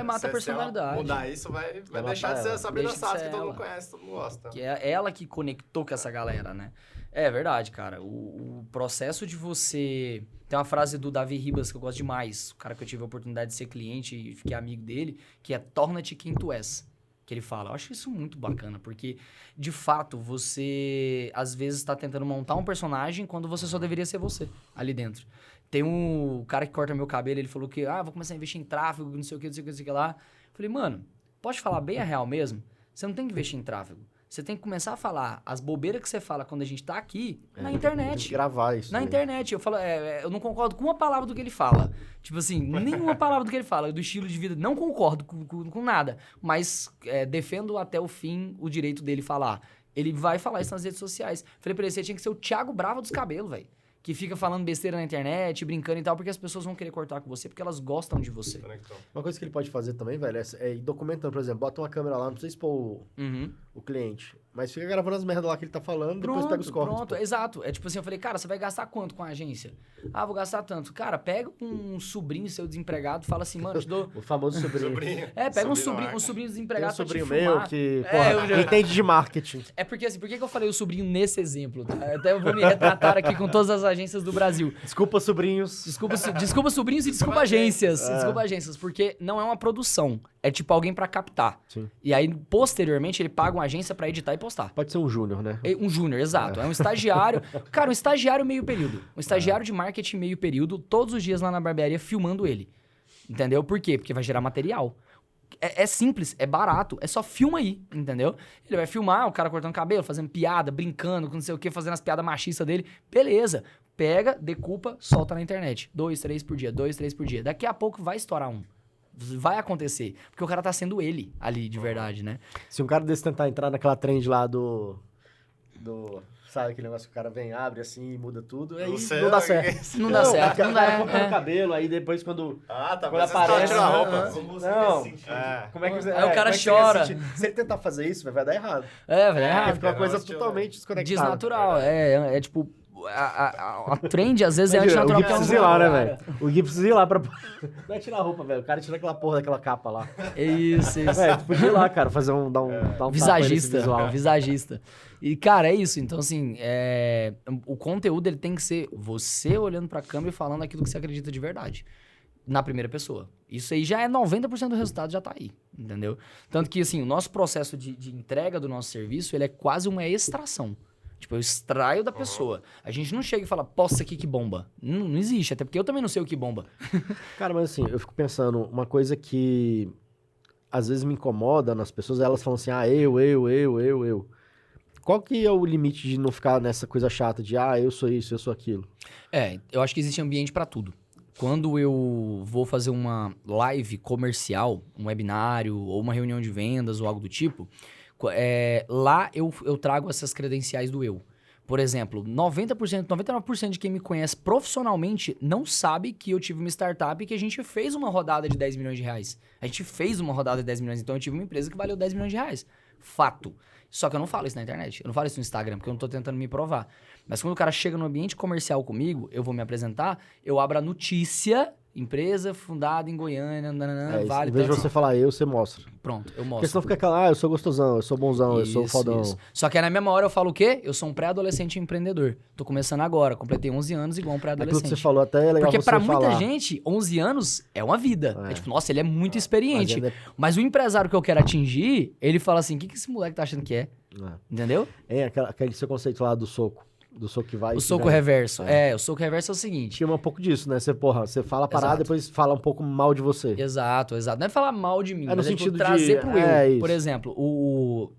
mata a personalidade. Mudar isso vai deixar de ser a Sabrina Sato que todo mundo conhece, todo mundo gosta. Que é ela que conectou com essa galera, né? É verdade, cara. O processo de você... Tem uma frase do Davi Ribas que eu gosto demais. O cara que eu tive a oportunidade de ser cliente e fiquei amigo dele, que é torna-te quem tu és. Que ele fala. Eu acho isso muito bacana, porque, de fato, você, às vezes, está tentando montar um personagem quando você só deveria ser você, ali dentro. Tem um cara que corta meu cabelo, ele falou que, vou começar a investir em tráfego, não sei o que lá. Eu falei, mano, pode falar bem a real mesmo? Você não tem que investir em tráfego. Você tem que começar a falar as bobeiras que você fala quando a gente tá aqui na internet. Tem que gravar isso. Na internet. Eu falo, eu não concordo com uma palavra do que ele fala. Tipo assim, nenhuma palavra do que ele fala, do estilo de vida. Não concordo com nada. Mas defendo até o fim o direito dele falar. Ele vai falar isso nas redes sociais. Falei pra ele, você tinha que ser o Thiago Brava dos cabelos, velho. Que fica falando besteira na internet, brincando e tal, porque as pessoas vão querer cortar com você, porque elas gostam de você. Uma coisa que ele pode fazer também, velho, é ir documentando, por exemplo, bota uma câmera lá, não precisa expor o cliente, mas fica gravando as merdas lá que ele tá falando, depois pega os cortes. Pronto, exato. É tipo assim, eu falei, cara, você vai gastar quanto com a agência? Ah, vou gastar tanto. Cara, pega um sobrinho seu desempregado, fala assim, mano, te dou... O famoso sobrinho. Pega um sobrinho desempregado pra te filmar. Tem um sobrinho meu que, porra, entende de marketing. É porque assim, por que eu falei o sobrinho nesse exemplo? Tá? Até eu vou me retratar aqui com todas as agências do Brasil. Desculpa, sobrinhos. Desculpa sobrinhos e desculpa agências. Desculpa agências, porque não é uma produção. É tipo alguém pra captar. Sim. E aí, posteriormente, ele paga uma agência pra editar e postar. Pode ser um júnior, né? Um júnior, exato. É um estagiário. Cara, um estagiário meio período. Um estagiário de marketing meio período, todos os dias lá na barbearia, filmando ele. Entendeu? Por quê? Porque vai gerar material. É simples, é barato, é só filma aí, entendeu? Ele vai filmar o cara cortando cabelo, fazendo piada, brincando, com não sei o que, fazendo as piadas machistas dele. Beleza. Pega, decupa, solta na internet. 2, 3 por dia, 2, 3 por dia. Daqui a pouco vai estourar um. Vai acontecer. Porque o cara tá sendo ele ali, de verdade, né? Se um cara desse tentar entrar naquela trend lá do... Sabe aquele negócio que o cara vem, abre assim e muda tudo? Aí não dá certo. Não dá certo. Não dá cortando o cabelo, aí depois quando... Tá. Quando aparece... Tirar a roupa. Como é que você... Aí o cara chora. Se ele tentar fazer isso, vai dar errado. Vai dar errado. Fica uma coisa totalmente desconectada. Desnatural. É tipo... A trend, às vezes, é antinatural. O Gui precisa ir lá, né, velho? O Gui precisa ir lá pra... Não é tirar a roupa, velho. O cara tira aquela porra daquela capa lá. Isso. Velho, tu podia ir lá, cara, fazer dar um visagista. Visagista. E, cara, é isso. Então, assim, o conteúdo ele tem que ser você olhando pra câmera e falando aquilo que você acredita de verdade. Na primeira pessoa. Isso aí já é 90% do resultado, já tá aí. Entendeu? Tanto que, assim, o nosso processo de entrega do nosso serviço, ele é quase uma extração. Tipo, eu extraio da pessoa. A gente não chega e fala, posta aqui que bomba. Não existe, até porque eu também não sei o que bomba. Cara, mas assim, eu fico pensando, uma coisa que às vezes me incomoda nas pessoas, elas falam assim, eu. Qual que é o limite de não ficar nessa coisa chata de, eu sou isso, eu sou aquilo? Eu acho que existe ambiente pra tudo. Quando eu vou fazer uma live comercial, um webinário ou uma reunião de vendas ou algo do tipo... lá eu trago essas credenciais do eu. Por exemplo, 90%, 99% de quem me conhece profissionalmente não sabe que eu tive uma startup e que a gente fez uma rodada de 10 milhões de reais. A gente fez uma rodada de 10 milhões, então eu tive uma empresa que valeu 10 milhões de reais. Fato. Só que eu não falo isso na internet, eu não falo isso no Instagram, porque eu não tô tentando me provar. Mas quando o cara chega no ambiente comercial comigo, eu vou me apresentar, eu abro a notícia... Empresa fundada em Goiânia, vale. Em vez de você falar você mostra. Pronto, eu mostro. Porque senão fica aquela, eu sou gostosão, eu sou bonzão, eu sou fodão. Isso. Só que aí na mesma hora eu falo o quê? Eu sou um pré-adolescente empreendedor. Tô começando agora, completei 11 anos igual um pré-adolescente. Aquilo que você falou até é legal. Porque pra muita gente, 11 anos é uma vida. É tipo, nossa, ele é muito experiente. Mas o empresário que eu quero atingir, ele fala assim, o que esse moleque tá achando que é? Entendeu? Aquele seu conceito lá do soco. Do soco que vai... O soco reverso. O soco reverso é o seguinte... Tinha um pouco disso, né? Você fala a parada, depois fala um pouco mal de você. Exato. Não é falar mal de mim, no sentido trazer pro eu. Isso. Por exemplo,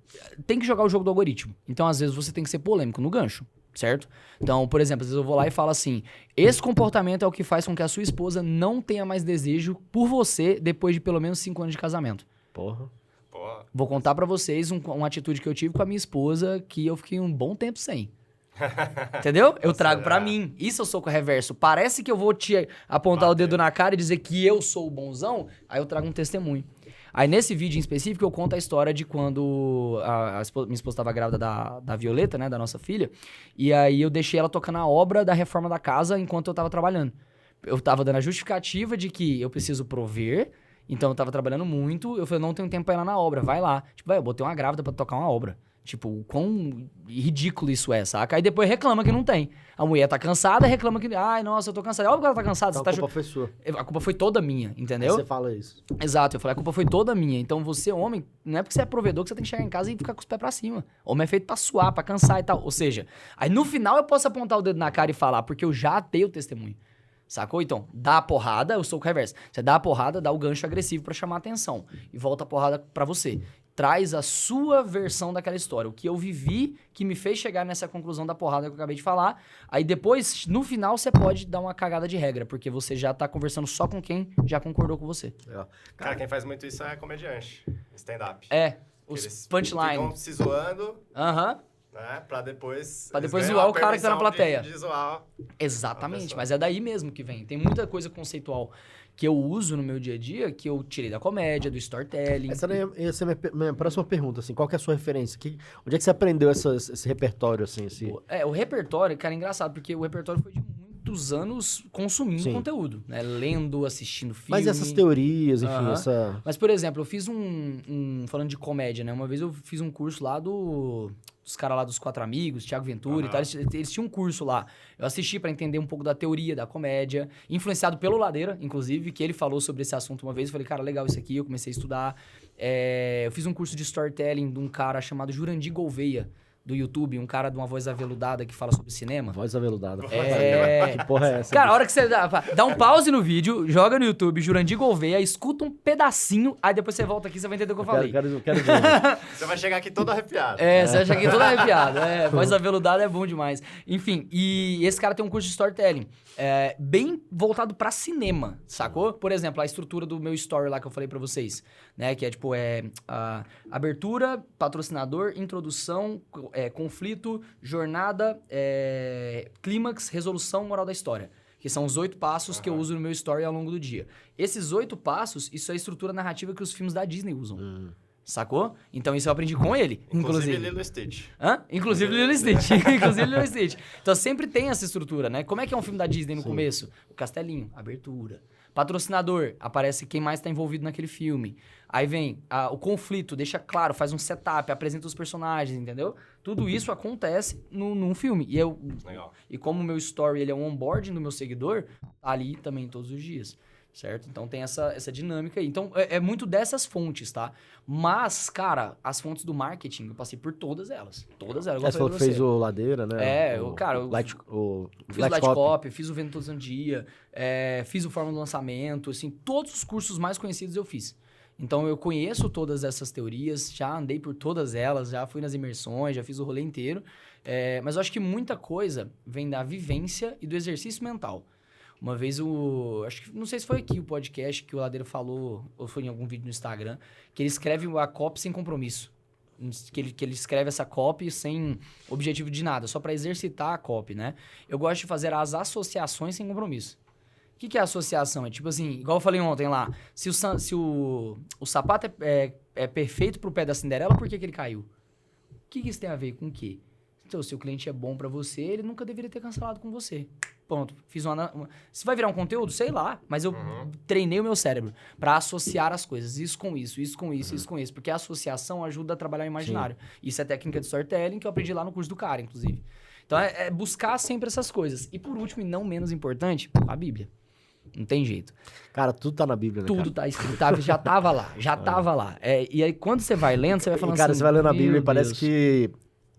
tem que jogar o jogo do algoritmo. Então, às vezes, você tem que ser polêmico no gancho, certo? Então, por exemplo, às vezes eu vou lá e falo assim, esse comportamento é o que faz com que a sua esposa não tenha mais desejo por você depois de pelo menos 5 anos de casamento. Porra. Vou contar pra vocês uma atitude que eu tive com a minha esposa que eu fiquei um bom tempo sem. Entendeu? Eu trago pra mim. Isso eu sou com o reverso. Parece que eu vou te apontar o dedo na cara e dizer que eu sou o bonzão. Aí eu trago um testemunho. Aí nesse vídeo em específico eu conto a história de quando minha esposa estava grávida da Violeta, né? Da nossa filha. E aí eu deixei ela tocando a obra da reforma da casa enquanto eu tava trabalhando. Eu tava dando a justificativa de que eu preciso prover. Então eu tava trabalhando muito. Eu falei, não tenho tempo pra ir lá na obra. Vai lá. Tipo, eu botei uma grávida pra tocar uma obra. Tipo, quão ridículo isso é, saca? Aí depois reclama que não tem. A mulher tá cansada, reclama que... Ai, nossa, eu tô cansada. Óbvio que ela tá cansada. Então, a culpa foi sua. A culpa foi toda minha, entendeu? Aí você fala isso. Exato. Eu falei, a culpa foi toda minha. Então você, homem, não é porque você é provedor que você tem que chegar em casa e ficar com os pés pra cima. Homem é feito pra suar, pra cansar e tal. Ou seja, aí no final eu posso apontar o dedo na cara e falar, porque eu já dei o testemunho. Sacou? Então, dá a porrada, eu sou o reverso. Você dá a porrada, dá o gancho agressivo pra chamar a atenção. E volta a porrada pra você. traz a sua versão daquela história. O que eu vivi, que me fez chegar nessa conclusão da porrada que eu acabei de falar. Aí depois, no final, você pode dar uma cagada de regra, porque você já tá conversando só com quem já concordou com você. Cara, quem faz muito isso é comediante, stand-up. Os punchline. Ficam se zoando, né, pra depois zoar o cara que tá na plateia. De zoar. Exatamente, mas é daí mesmo que vem. Tem muita coisa conceitual que eu uso no meu dia a dia, que eu tirei da comédia, do storytelling. Essa é a minha próxima pergunta, assim, qual que é a sua referência? Onde é que você aprendeu esse repertório, assim? O repertório, cara, é engraçado, porque o repertório foi de muitos anos consumindo conteúdo, né? Lendo, assistindo filme. Mas essas teorias, enfim, Mas, por exemplo, eu fiz falando de comédia, né? Uma vez eu fiz um curso lá dos caras lá dos 4 Amigos, Thiago Ventura e tal, eles tinham um curso lá. Eu assisti pra entender um pouco da teoria da comédia, influenciado pelo Ladeira, inclusive, que ele falou sobre esse assunto uma vez. Eu falei, cara, legal isso aqui, eu comecei a estudar. Eu fiz um curso de storytelling de um cara chamado Jurandir Gouveia, do YouTube, um cara de uma voz aveludada que fala sobre cinema. Voz aveludada. Que porra é essa? Cara, a hora que você dá um pause no vídeo, joga no YouTube, Jurandir Gouveia, escuta um pedacinho, aí depois você volta aqui e você vai entender o que eu falei. Quero ver. Você vai chegar aqui todo arrepiado. Você vai chegar aqui todo arrepiado. Voz aveludada é bom demais. Enfim, e esse cara tem um curso de storytelling, bem voltado pra cinema, sacou? Por exemplo, a estrutura do meu story lá que eu falei pra vocês, né? Que é tipo, abertura, patrocinador, introdução, conflito, jornada, clímax, resolução, moral da história. Que são os 8 passos que eu uso no meu story ao longo do dia. Esses 8 passos, isso é a estrutura narrativa que os filmes da Disney usam. Sacou? Então isso eu aprendi com ele. Inclusive Lilo Stitch. Inclusive Lilo Stitch. Então sempre tem essa estrutura, né? Como é que é um filme da Disney no começo? O castelinho, abertura. Patrocinador, aparece quem mais tá envolvido naquele filme. Aí vem o conflito, deixa claro, faz um setup, apresenta os personagens, entendeu? Tudo isso acontece num filme. E como o meu story ele é um onboarding do meu seguidor, tá ali também todos os dias. Certo? Então tem essa dinâmica aí. Então é muito dessas fontes, tá? Mas, cara, as fontes do marketing, eu passei por todas elas. Todas elas. Você falou que fez o Ladeira, né? Fiz o Light Copy, fiz o Vendo Todos no Dia, fiz o Fórmula do Lançamento, assim, todos os cursos mais conhecidos eu fiz. Então eu conheço todas essas teorias, já andei por todas elas, já fui nas imersões, já fiz o rolê inteiro. Mas eu acho que muita coisa vem da vivência e do exercício mental. Uma vez não sei se foi aqui o podcast que o Ladeira falou, ou foi em algum vídeo no Instagram, que ele escreve a copy sem compromisso. Que ele escreve essa copy sem objetivo de nada, só para exercitar a copy, né? Eu gosto de fazer as associações sem compromisso. O que é associação? É tipo assim, igual eu falei ontem lá, se o sapato é perfeito pro pé da Cinderela, por que ele caiu? O que isso tem a ver com o quê? Então, se o cliente é bom pra você, ele nunca deveria ter cancelado com você. Ponto. Fiz se vai virar um conteúdo, sei lá, mas eu treinei o meu cérebro pra associar as coisas. Isso com isso, isso com isso, isso com isso. Porque a associação ajuda a trabalhar o imaginário. Sim. Isso é técnica de storytelling que eu aprendi lá no curso do cara, inclusive. Então, é buscar sempre essas coisas. E por último, e não menos importante, a Bíblia. Não tem jeito. Cara, tudo tá na Bíblia, né? Tudo tá escrito. Já tava lá. E aí, quando você vai lendo, você vai falando cara, você vai lendo a Bíblia e parece que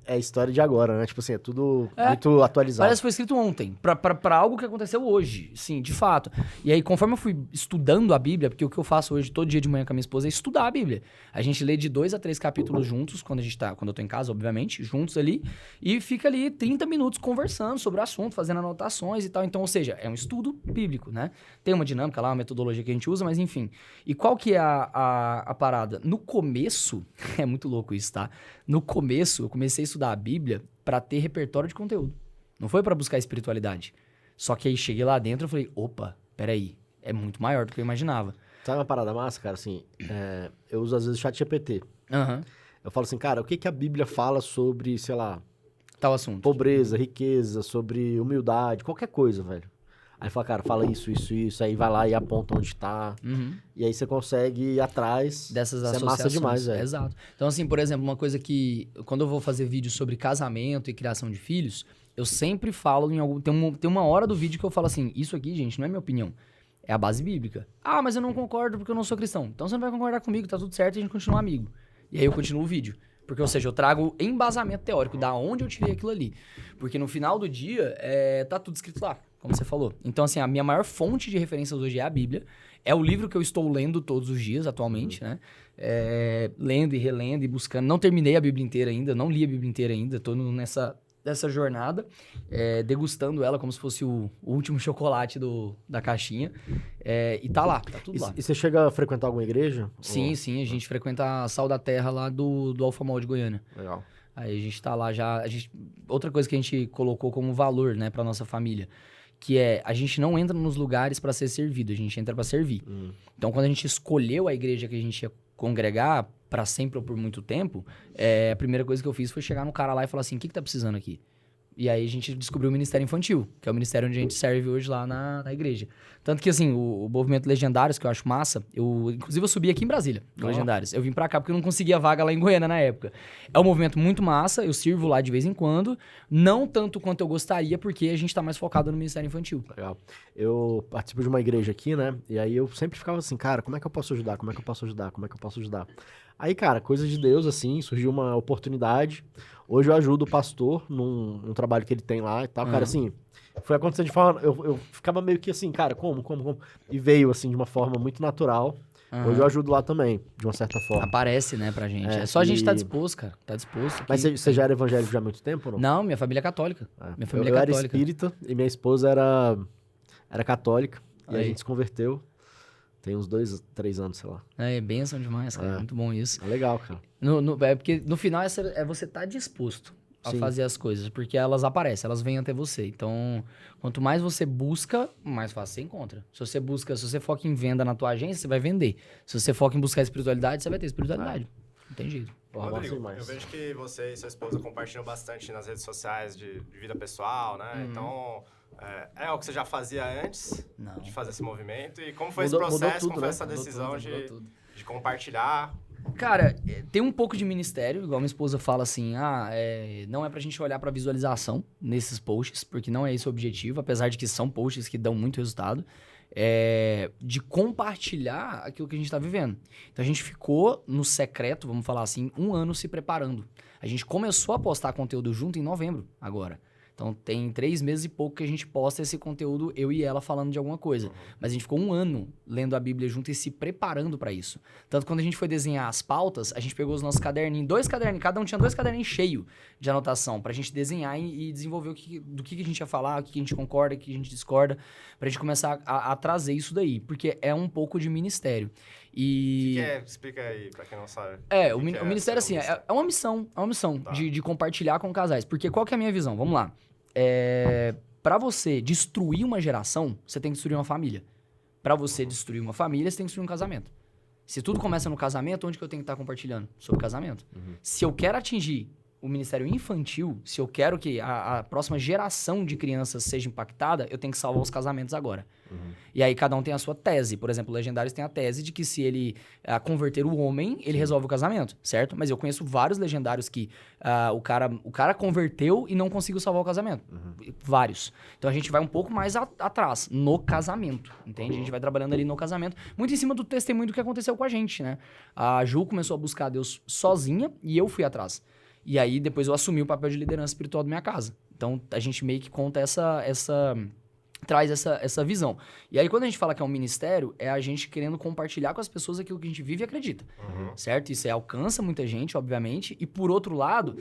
é história de agora, né? Tipo assim, é tudo muito atualizado. Parece que foi escrito ontem, pra algo que aconteceu hoje, sim, de fato. E aí, conforme eu fui estudando a Bíblia, porque o que eu faço hoje, todo dia de manhã com a minha esposa, é estudar a Bíblia. A gente lê de 2 a 3 capítulos juntos, quando eu tô em casa, obviamente, juntos ali, e fica ali 30 minutos conversando sobre o assunto, fazendo anotações e tal. Então, ou seja, é um estudo bíblico, né? Tem uma dinâmica lá, uma metodologia que a gente usa, mas enfim. E qual que é a parada? No começo, é muito louco isso, tá? No começo, eu comecei a estudar a Bíblia pra ter repertório de conteúdo. Não foi pra buscar espiritualidade. Só que aí cheguei lá dentro e falei, opa, peraí, é muito maior do que eu imaginava. Sabe uma parada massa, cara? Assim, eu uso às vezes o ChatGPT. Eu falo assim, cara, o que a Bíblia fala sobre, sei lá... Tal assunto. Pobreza, riqueza, sobre humildade, qualquer coisa, velho. Aí fala, cara, fala isso, aí vai lá e aponta onde tá. E aí você consegue ir atrás. Dessas associações. É massa demais, velho. Exato. Então, assim, por exemplo, uma coisa que... Quando eu vou fazer vídeo sobre casamento e criação de filhos, eu sempre falo em algum... Tem uma hora do vídeo que eu falo assim, isso aqui, gente, não é minha opinião. É a base bíblica. Ah, mas eu não concordo porque eu não sou cristão. Então você não vai concordar comigo, tá tudo certo e a gente continua amigo. E aí eu continuo o vídeo. Porque, ou seja, eu trago embasamento teórico, da onde eu tirei aquilo ali. Porque no final do dia, tá tudo escrito lá. como você falou. Então, assim, a minha maior fonte de referências hoje é a Bíblia. É o livro que eu estou lendo todos os dias, atualmente, né? Lendo e relendo e buscando. Não terminei a Bíblia inteira ainda, não li a Bíblia inteira ainda. Estou nessa jornada, degustando ela como se fosse o último chocolate da caixinha. E tá lá, tá tudo lá. E você chega a frequentar alguma igreja? Sim, a gente frequenta a Sal da Terra lá do Alfa-Mall de Goiânia. Legal. Aí a gente tá lá já... outra coisa que a gente colocou como valor, né, pra nossa família, que a gente não entra nos lugares para ser servido, a gente entra para servir. Então, quando a gente escolheu a igreja que a gente ia congregar para sempre ou por muito tempo, a primeira coisa que eu fiz foi chegar no cara lá e falar assim, o que tá precisando aqui? E aí a gente descobriu o Ministério Infantil, que é o ministério onde a gente serve hoje lá na igreja. Tanto que, assim, o movimento Legendários, que eu acho massa, inclusive eu subi aqui em Brasília, no Legendários. Eu vim pra cá porque eu não conseguia vaga lá em Goiânia na época. É um movimento muito massa, eu sirvo lá de vez em quando, não tanto quanto eu gostaria, porque a gente tá mais focado no Ministério Infantil. Legal. Eu participo de uma igreja aqui, né? E aí eu sempre ficava assim, cara, como é que eu posso ajudar? Como é que eu posso ajudar? Como é que eu posso ajudar? Aí, cara, coisa de Deus, assim, surgiu uma oportunidade. Hoje eu ajudo o pastor num trabalho que ele tem lá e tal. Cara, assim, foi acontecendo de forma... Eu ficava meio que assim, cara, como? E veio, assim, de uma forma muito natural. Hoje eu ajudo lá também, de uma certa forma. Aparece, né, pra gente. É só a gente tá disposto, cara. Tá disposto. Mas você já era evangélico já há muito tempo ou não? Não, minha família é católica. Minha família eu é católica. era espírita e minha esposa era católica. E a gente se converteu. Tem uns 2, 3 anos, sei lá. É bênção demais, cara. Muito bom isso. É legal, cara. Porque no final você tá disposto a fazer as coisas. Porque elas aparecem, elas vêm até você. Então, quanto mais você busca, mais fácil você encontra. Se você foca em venda na tua agência, você vai vender. Se você foca em buscar espiritualidade, você vai ter espiritualidade. Não tem jeito. Rodrigo, eu vejo que você e sua esposa compartilham bastante nas redes sociais de vida pessoal, né? Então... É o que você já fazia antes de fazer esse movimento? E como foi esse processo, como foi essa decisão de compartilhar? Cara, tem um pouco de ministério, igual minha esposa fala assim, não é pra gente olhar pra visualização nesses posts, porque não é esse o objetivo, apesar de que são posts que dão muito resultado, de compartilhar aquilo que a gente tá vivendo. Então a gente ficou no secreto, vamos falar assim, 1 ano se preparando. A gente começou a postar conteúdo junto em novembro, agora. Então, tem 3 meses e pouco que a gente posta esse conteúdo, eu e ela falando de alguma coisa. Mas a gente ficou 1 ano lendo a Bíblia junto e se preparando para isso. Tanto que quando a gente foi desenhar as pautas, a gente pegou os nossos caderninhos, 2 caderninhos, cada um tinha 2 caderninhos cheios de anotação, pra gente desenhar e desenvolver do que a gente ia falar, o que a gente concorda, o que a gente discorda, pra gente começar a trazer isso daí, porque é um pouco de ministério. E... Explica aí, pra quem não sabe. O ministério, assim, é uma missão, tá. de compartilhar com casais. Porque qual que é a minha visão? Vamos lá. Pra você destruir uma geração, você tem que destruir uma família. Pra você destruir uma família, você tem que destruir um casamento. Se tudo começa no casamento, onde que eu tenho que estar compartilhando? Sobre casamento. Se eu quero atingir o ministério infantil, se eu quero que a próxima geração de crianças seja impactada, eu tenho que salvar os casamentos agora. E aí cada um tem a sua tese. Por exemplo, o Legendários tem a tese de que se ele converter o homem, ele resolve o casamento, certo? Mas eu conheço vários legendários que o cara converteu e não conseguiu salvar o casamento. Vários. Então a gente vai um pouco mais atrás, no casamento, entende? A gente vai trabalhando ali no casamento, muito em cima do testemunho do que aconteceu com a gente, né? A Ju começou a buscar Deus sozinha e eu fui atrás. E aí, depois eu assumi o papel de liderança espiritual da minha casa. Então, a gente meio que conta traz essa visão. E aí, quando a gente fala que é um ministério, é a gente querendo compartilhar com as pessoas aquilo que a gente vive e acredita. Certo? Isso alcança muita gente, obviamente. E, por outro lado,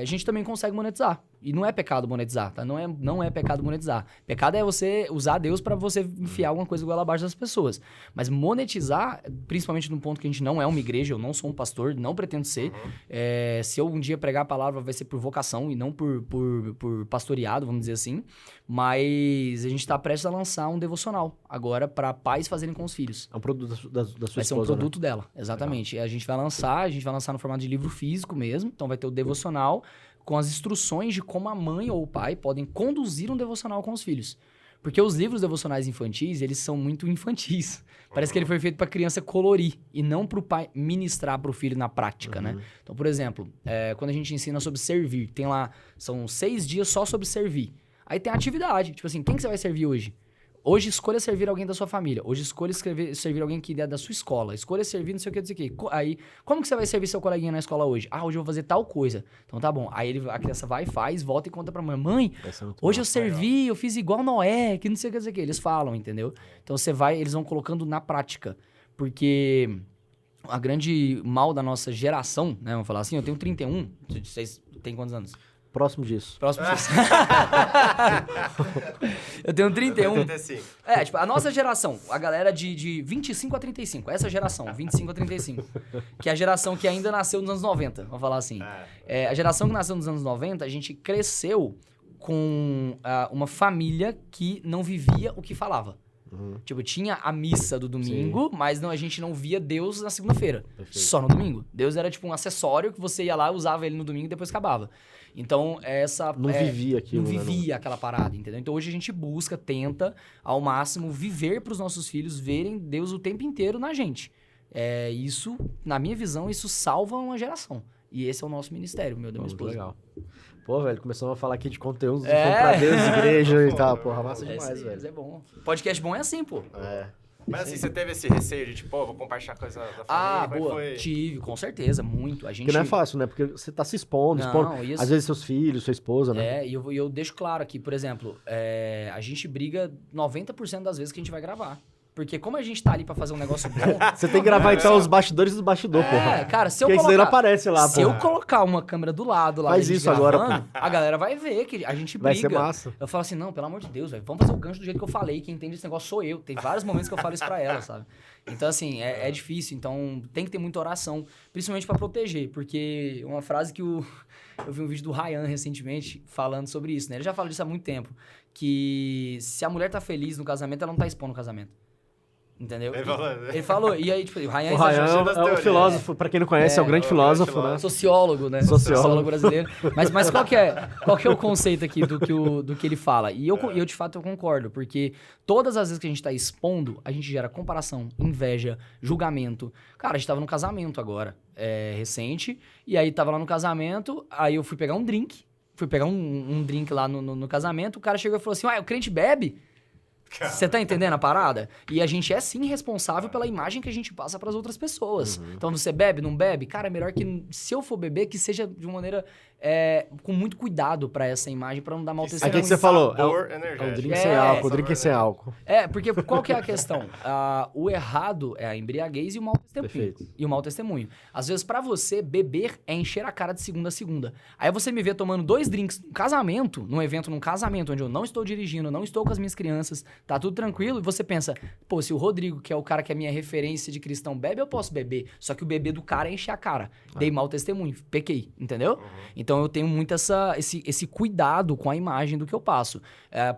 a gente também consegue monetizar. E não é pecado monetizar, tá? Não é pecado monetizar. Pecado é você usar Deus para você enfiar alguma coisa goela abaixo das pessoas. Mas monetizar, principalmente no ponto que a gente não é uma igreja, eu não sou um pastor, não pretendo ser. Se eu um dia pregar a palavra, vai ser por vocação e não por pastoreado, vamos dizer assim. Mas a gente está prestes a lançar um devocional agora para pais fazerem com os filhos. É um produto da sua esposa, vai ser um produto dela, exatamente. Legal. A gente vai lançar no formato de livro físico mesmo. Então vai ter o devocional com as instruções de como a mãe ou o pai podem conduzir um devocional com os filhos. Porque os livros devocionais infantis, eles são muito infantis. Parece que ele foi feito para a criança colorir e não para o pai ministrar para o filho na prática, né? Então, por exemplo, quando a gente ensina sobre servir, tem lá, são 6 dias só sobre servir. Aí tem a atividade, tipo assim, quem que você vai servir hoje? Hoje escolha servir alguém da sua família. Hoje escolha servir alguém que é da sua escola. Escolha servir não sei o que, não sei o que. Aí, como que você vai servir seu coleguinha na escola hoje? Ah, hoje eu vou fazer tal coisa. Então tá bom. Aí a criança vai, faz, volta e conta pra mãe. Mãe, hoje eu servi, eu fiz igual Noé, que não sei o que, não sei o que. Eles falam, entendeu? Então eles vão colocando na prática. Porque a grande mal da nossa geração, né? Vamos falar assim, eu tenho 31. Vocês têm quantos anos? Próximo disso. Eu tenho 31. 35. Tipo, a nossa geração, a galera de 25 a 35, essa geração, 25 a 35, que é a geração que ainda nasceu nos anos 90, vamos falar assim. A geração que nasceu nos anos 90, a gente cresceu com uma família que não vivia o que falava. Tipo, tinha a missa do domingo, mas a gente não via Deus na segunda-feira. Só no domingo. Deus era tipo um acessório que você ia lá, usava ele no domingo e depois acabava. Então, não vivia aquilo. Não vivia aquela parada, entendeu? Então, hoje a gente busca, tenta, ao máximo, viver para os nossos filhos verem Deus o tempo inteiro na gente. Isso, na minha visão, isso salva uma geração. E esse é o nosso ministério, meu Deus, minha esposa. Legal. Pô, velho, começamos a falar aqui de conteúdo pra Deus, igreja e tal. Porra, massa demais, velho. Mas é bom. Podcast bom é assim, pô. Mas assim, você teve esse receio de, tipo, vou compartilhar coisa da família? Boa. Tive, com certeza, muito. Porque não é fácil, né? Porque você tá se expondo, às vezes seus filhos, sua esposa, né? E eu deixo claro aqui, por exemplo, a gente briga 90% das vezes que a gente vai gravar. Porque como a gente tá ali pra fazer um negócio bom... Você tem que gravar, então, os bastidores do bastidor, porra. Cara, se eu colocar... Porque isso daí não aparece lá, Se eu colocar uma câmera do lado lá... Faz isso gravando, agora, pô. A galera vai ver que a gente briga. Vai ser massa. Eu falo assim, não, pelo amor de Deus, velho, vamos fazer o gancho do jeito que eu falei. Quem entende esse negócio sou eu. Tem vários momentos que eu falo isso pra ela, sabe? Então, assim, é difícil. Então, tem que ter muita oração, principalmente pra proteger. Porque uma frase que eu vi um vídeo do Ryan recentemente falando sobre isso, né? Ele já fala disso há muito tempo. Que se a mulher tá feliz no casamento, ela não tá expondo o casamento. Entendeu? Ele falou. E aí, tipo, o Ryan é o filósofo, pra quem não conhece, é o grande filósofo, né? Sociólogo, né? Sociólogo brasileiro. Mas qual que é o conceito aqui do que ele fala? E eu, de fato, eu concordo. Porque todas as vezes que a gente tá expondo, a gente gera comparação, inveja, julgamento. Cara, a gente tava num casamento agora, recente. E aí, tava lá no casamento, aí eu fui pegar um drink. Fui pegar um drink lá no casamento. O cara chegou e falou assim, o crente bebe? Você tá entendendo a parada? E a gente é sim responsável pela imagem que a gente passa pras outras pessoas. Então, você bebe, não bebe? Cara, é melhor que, se eu for beber, que seja de uma maneira com muito cuidado pra essa imagem, pra não dar mau testemunho. Aqui que você falou, é o drink sem álcool, o drink sem álcool. Porque qual que é a questão? O errado é a embriaguez e o mau testemunho. Perfeito. E o mau testemunho. Às vezes, pra você, beber é encher a cara de segunda a segunda. Aí você me vê tomando 2 drinks num casamento, num casamento, onde eu não estou dirigindo, não estou com as minhas crianças, tá tudo tranquilo, e você pensa, pô, se o Rodrigo, que é o cara que é minha referência de cristão, bebe, eu posso beber. Só que o beber do cara é encher a cara. Dei mau testemunho, pequei, entendeu? Então eu tenho muito esse cuidado com a imagem do que eu passo.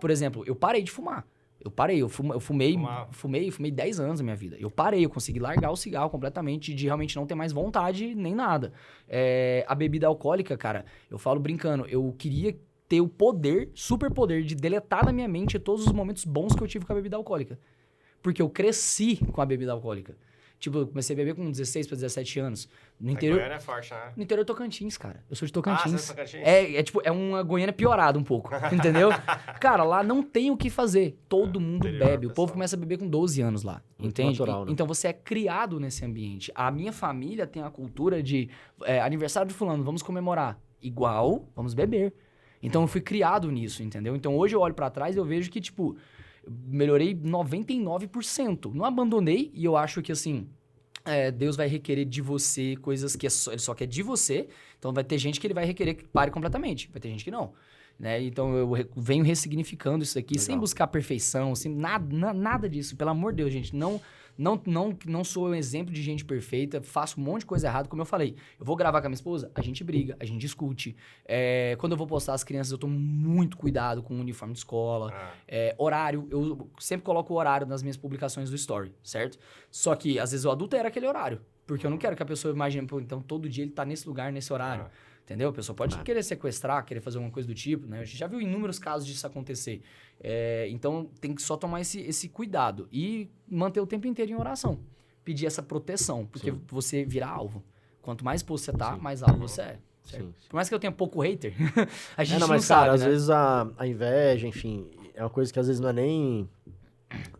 Por exemplo, eu parei de fumar. Eu fumei 10 anos na minha vida. Eu parei, eu consegui largar o cigarro completamente, de realmente não ter mais vontade nem nada. A bebida alcoólica, cara, eu falo brincando, eu queria ter o poder, super poder, de deletar da minha mente todos os momentos bons que eu tive com a bebida alcoólica. Porque eu cresci com a bebida alcoólica. Tipo, eu comecei a beber com 16 para 17 anos. No interior... Goiânia é forte, né? No interior de Tocantins, cara. Eu sou de Tocantins. Você é de Tocantins? Tipo, é uma Goiânia piorada um pouco, entendeu? Cara, lá não tem o que fazer. Todo mundo bebe. O povo começa a beber com 12 anos lá, entende? Natural, né? Então você é criado nesse ambiente. A minha família tem a cultura de aniversário de fulano, vamos comemorar. Igual, vamos beber. Então eu fui criado nisso, entendeu? Então hoje eu olho pra trás e eu vejo que, tipo, melhorei 99%. Não abandonei e eu acho que, assim, Deus vai requerer de você coisas que ele só quer de você. Então vai ter gente que ele vai requerer que pare completamente. Vai ter gente que não. Né? Então eu venho ressignificando isso aqui. Legal. Sem buscar perfeição, sem nada disso. Pelo amor de Deus, gente, não sou um exemplo de gente perfeita, faço um monte de coisa errada, como eu falei. Eu vou gravar com a minha esposa, a gente briga, a gente discute. Quando eu vou postar as crianças, eu tomo muito cuidado com o uniforme de escola. Horário, eu sempre coloco o horário nas minhas publicações do Story, certo? Só que, às vezes, eu adultero aquele horário. Porque eu não quero que a pessoa imagine, pô, então todo dia ele tá nesse lugar, nesse horário. Entendeu? A pessoa pode querer sequestrar, querer fazer alguma coisa do tipo, né? A gente já viu inúmeros casos disso acontecer. Então, tem que só tomar esse cuidado. E manter o tempo inteiro em oração. Pedir essa proteção, porque você vira alvo. Quanto mais exposto você tá, mais alvo você é. Certo? Por mais que eu tenha pouco hater, a gente não mas, sabe, cara, né? às vezes a inveja, enfim, é uma coisa que às vezes não é nem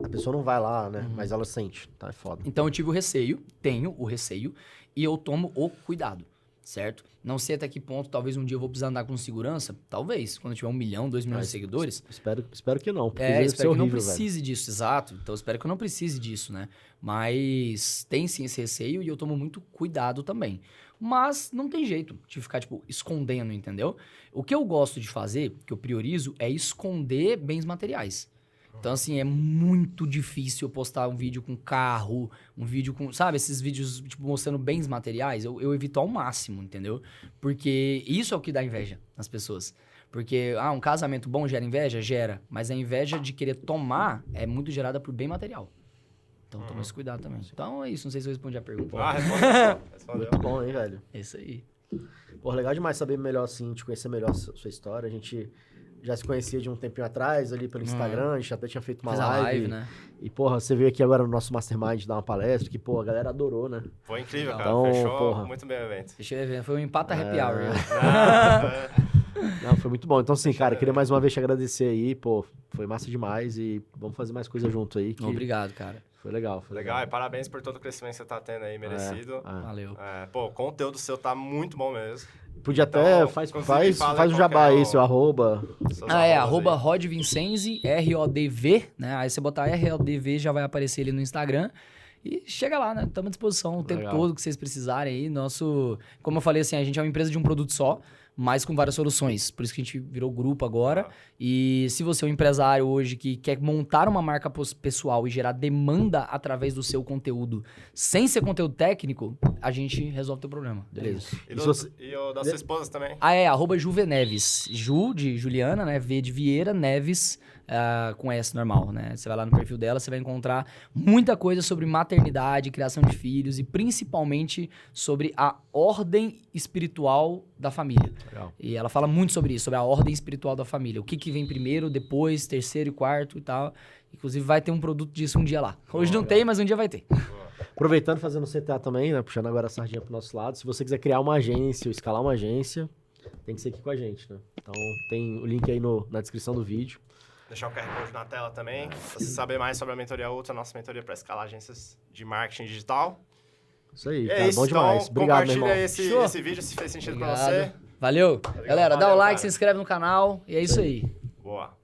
a pessoa não vai lá, né? Mas ela sente, tá? É foda. Então eu tive o receio, tenho o receio, e eu tomo o cuidado, certo? Não sei até que ponto, talvez um dia eu vou precisar andar com segurança, talvez, quando eu tiver 1 milhão, 2 milhões de seguidores. Espero que não, porque deve ser Espero que horrível, não precise disso, exato. Então, espero que eu não precise disso, né? Mas tem sim esse receio e eu tomo muito cuidado também. Mas não tem jeito de ficar, tipo, escondendo, entendeu? O que eu gosto de fazer, que eu priorizo, é esconder bens materiais. Então, assim, é muito difícil eu postar um vídeo com carro, um vídeo com... Sabe, esses vídeos, tipo, mostrando bens materiais, eu evito ao máximo, entendeu? Porque isso é o que dá inveja nas pessoas. Porque, um casamento bom gera inveja? Gera. Mas a inveja de querer tomar é muito gerada por bem material. Então, toma esse cuidado também. Então, é isso. Não sei se eu respondi a pergunta. Respondeu. Muito bom, hein, velho? É isso aí. Pô, legal demais saber melhor, assim, te conhecer melhor a sua história. A gente já se conhecia de um tempinho atrás, ali pelo Instagram, a gente até tinha feito uma Fez a live. né? E, porra, você veio aqui agora no nosso Mastermind dar uma palestra, que, pô, a galera adorou, né? Foi incrível, cara. Então, Fechou porra. muito bem o evento. Deixa eu ver. Foi um empata happy hour. Né? Não, foi muito bom. Então, assim, cara, queria mais uma vez te agradecer aí, pô, foi massa demais e vamos fazer mais coisa junto aí. Que Obrigado, cara. Foi legal, foi legal. Legal, e parabéns por todo o crescimento que você tá tendo aí, merecido. Valeu. Pô, o conteúdo seu tá muito bom mesmo. Podia Então, até, inclusive, fala faz um qual jabá que é aí, o- seu arroba. Seus Arroba aí. Rod Vincenzi, RODV, né? Aí você botar RODV já vai aparecer ali no Instagram. E chega lá, né? Estamos à disposição o tempo Legal. todo que vocês precisarem aí. Como eu falei assim, a gente é uma empresa de um produto só, mas com várias soluções. Por isso que a gente virou grupo agora. E se você é um empresário hoje que quer montar uma marca pessoal e gerar demanda através do seu conteúdo, sem ser conteúdo técnico, a gente resolve o teu problema. Beleza. E, E do, se você- e o da sua esposa também. Arroba Juveneves. Ju, de Juliana, né? V de Vieira, Neves, com S normal, né? Você vai lá no perfil dela, você vai encontrar muita coisa sobre maternidade, criação de filhos e principalmente sobre a ordem espiritual da família. Legal. E ela fala muito sobre isso, sobre a ordem espiritual da família. O que vem primeiro, depois, terceiro e quarto e tal. Inclusive vai ter um produto disso um dia lá. Hoje não tem, mas um dia vai ter. Aproveitando, fazendo CTA também, né? Puxando agora a sardinha pro nosso lado. Se você quiser criar uma agência ou escalar uma agência, tem que ser aqui com a gente, né? Então tem o link aí na descrição do vídeo. Deixar o QR Code na tela também. Pra você saber mais sobre a Mentoria Ultra, nossa mentoria para escalar agências de marketing digital. Isso aí, E cara. é isso, Bom demais. então Obrigado, meu compartilha irmão. esse vídeo se fez sentido pra Obrigado. você. Valeu. Galera, dá o valeu, like, cara. se inscreve no canal e é isso aí. Boa.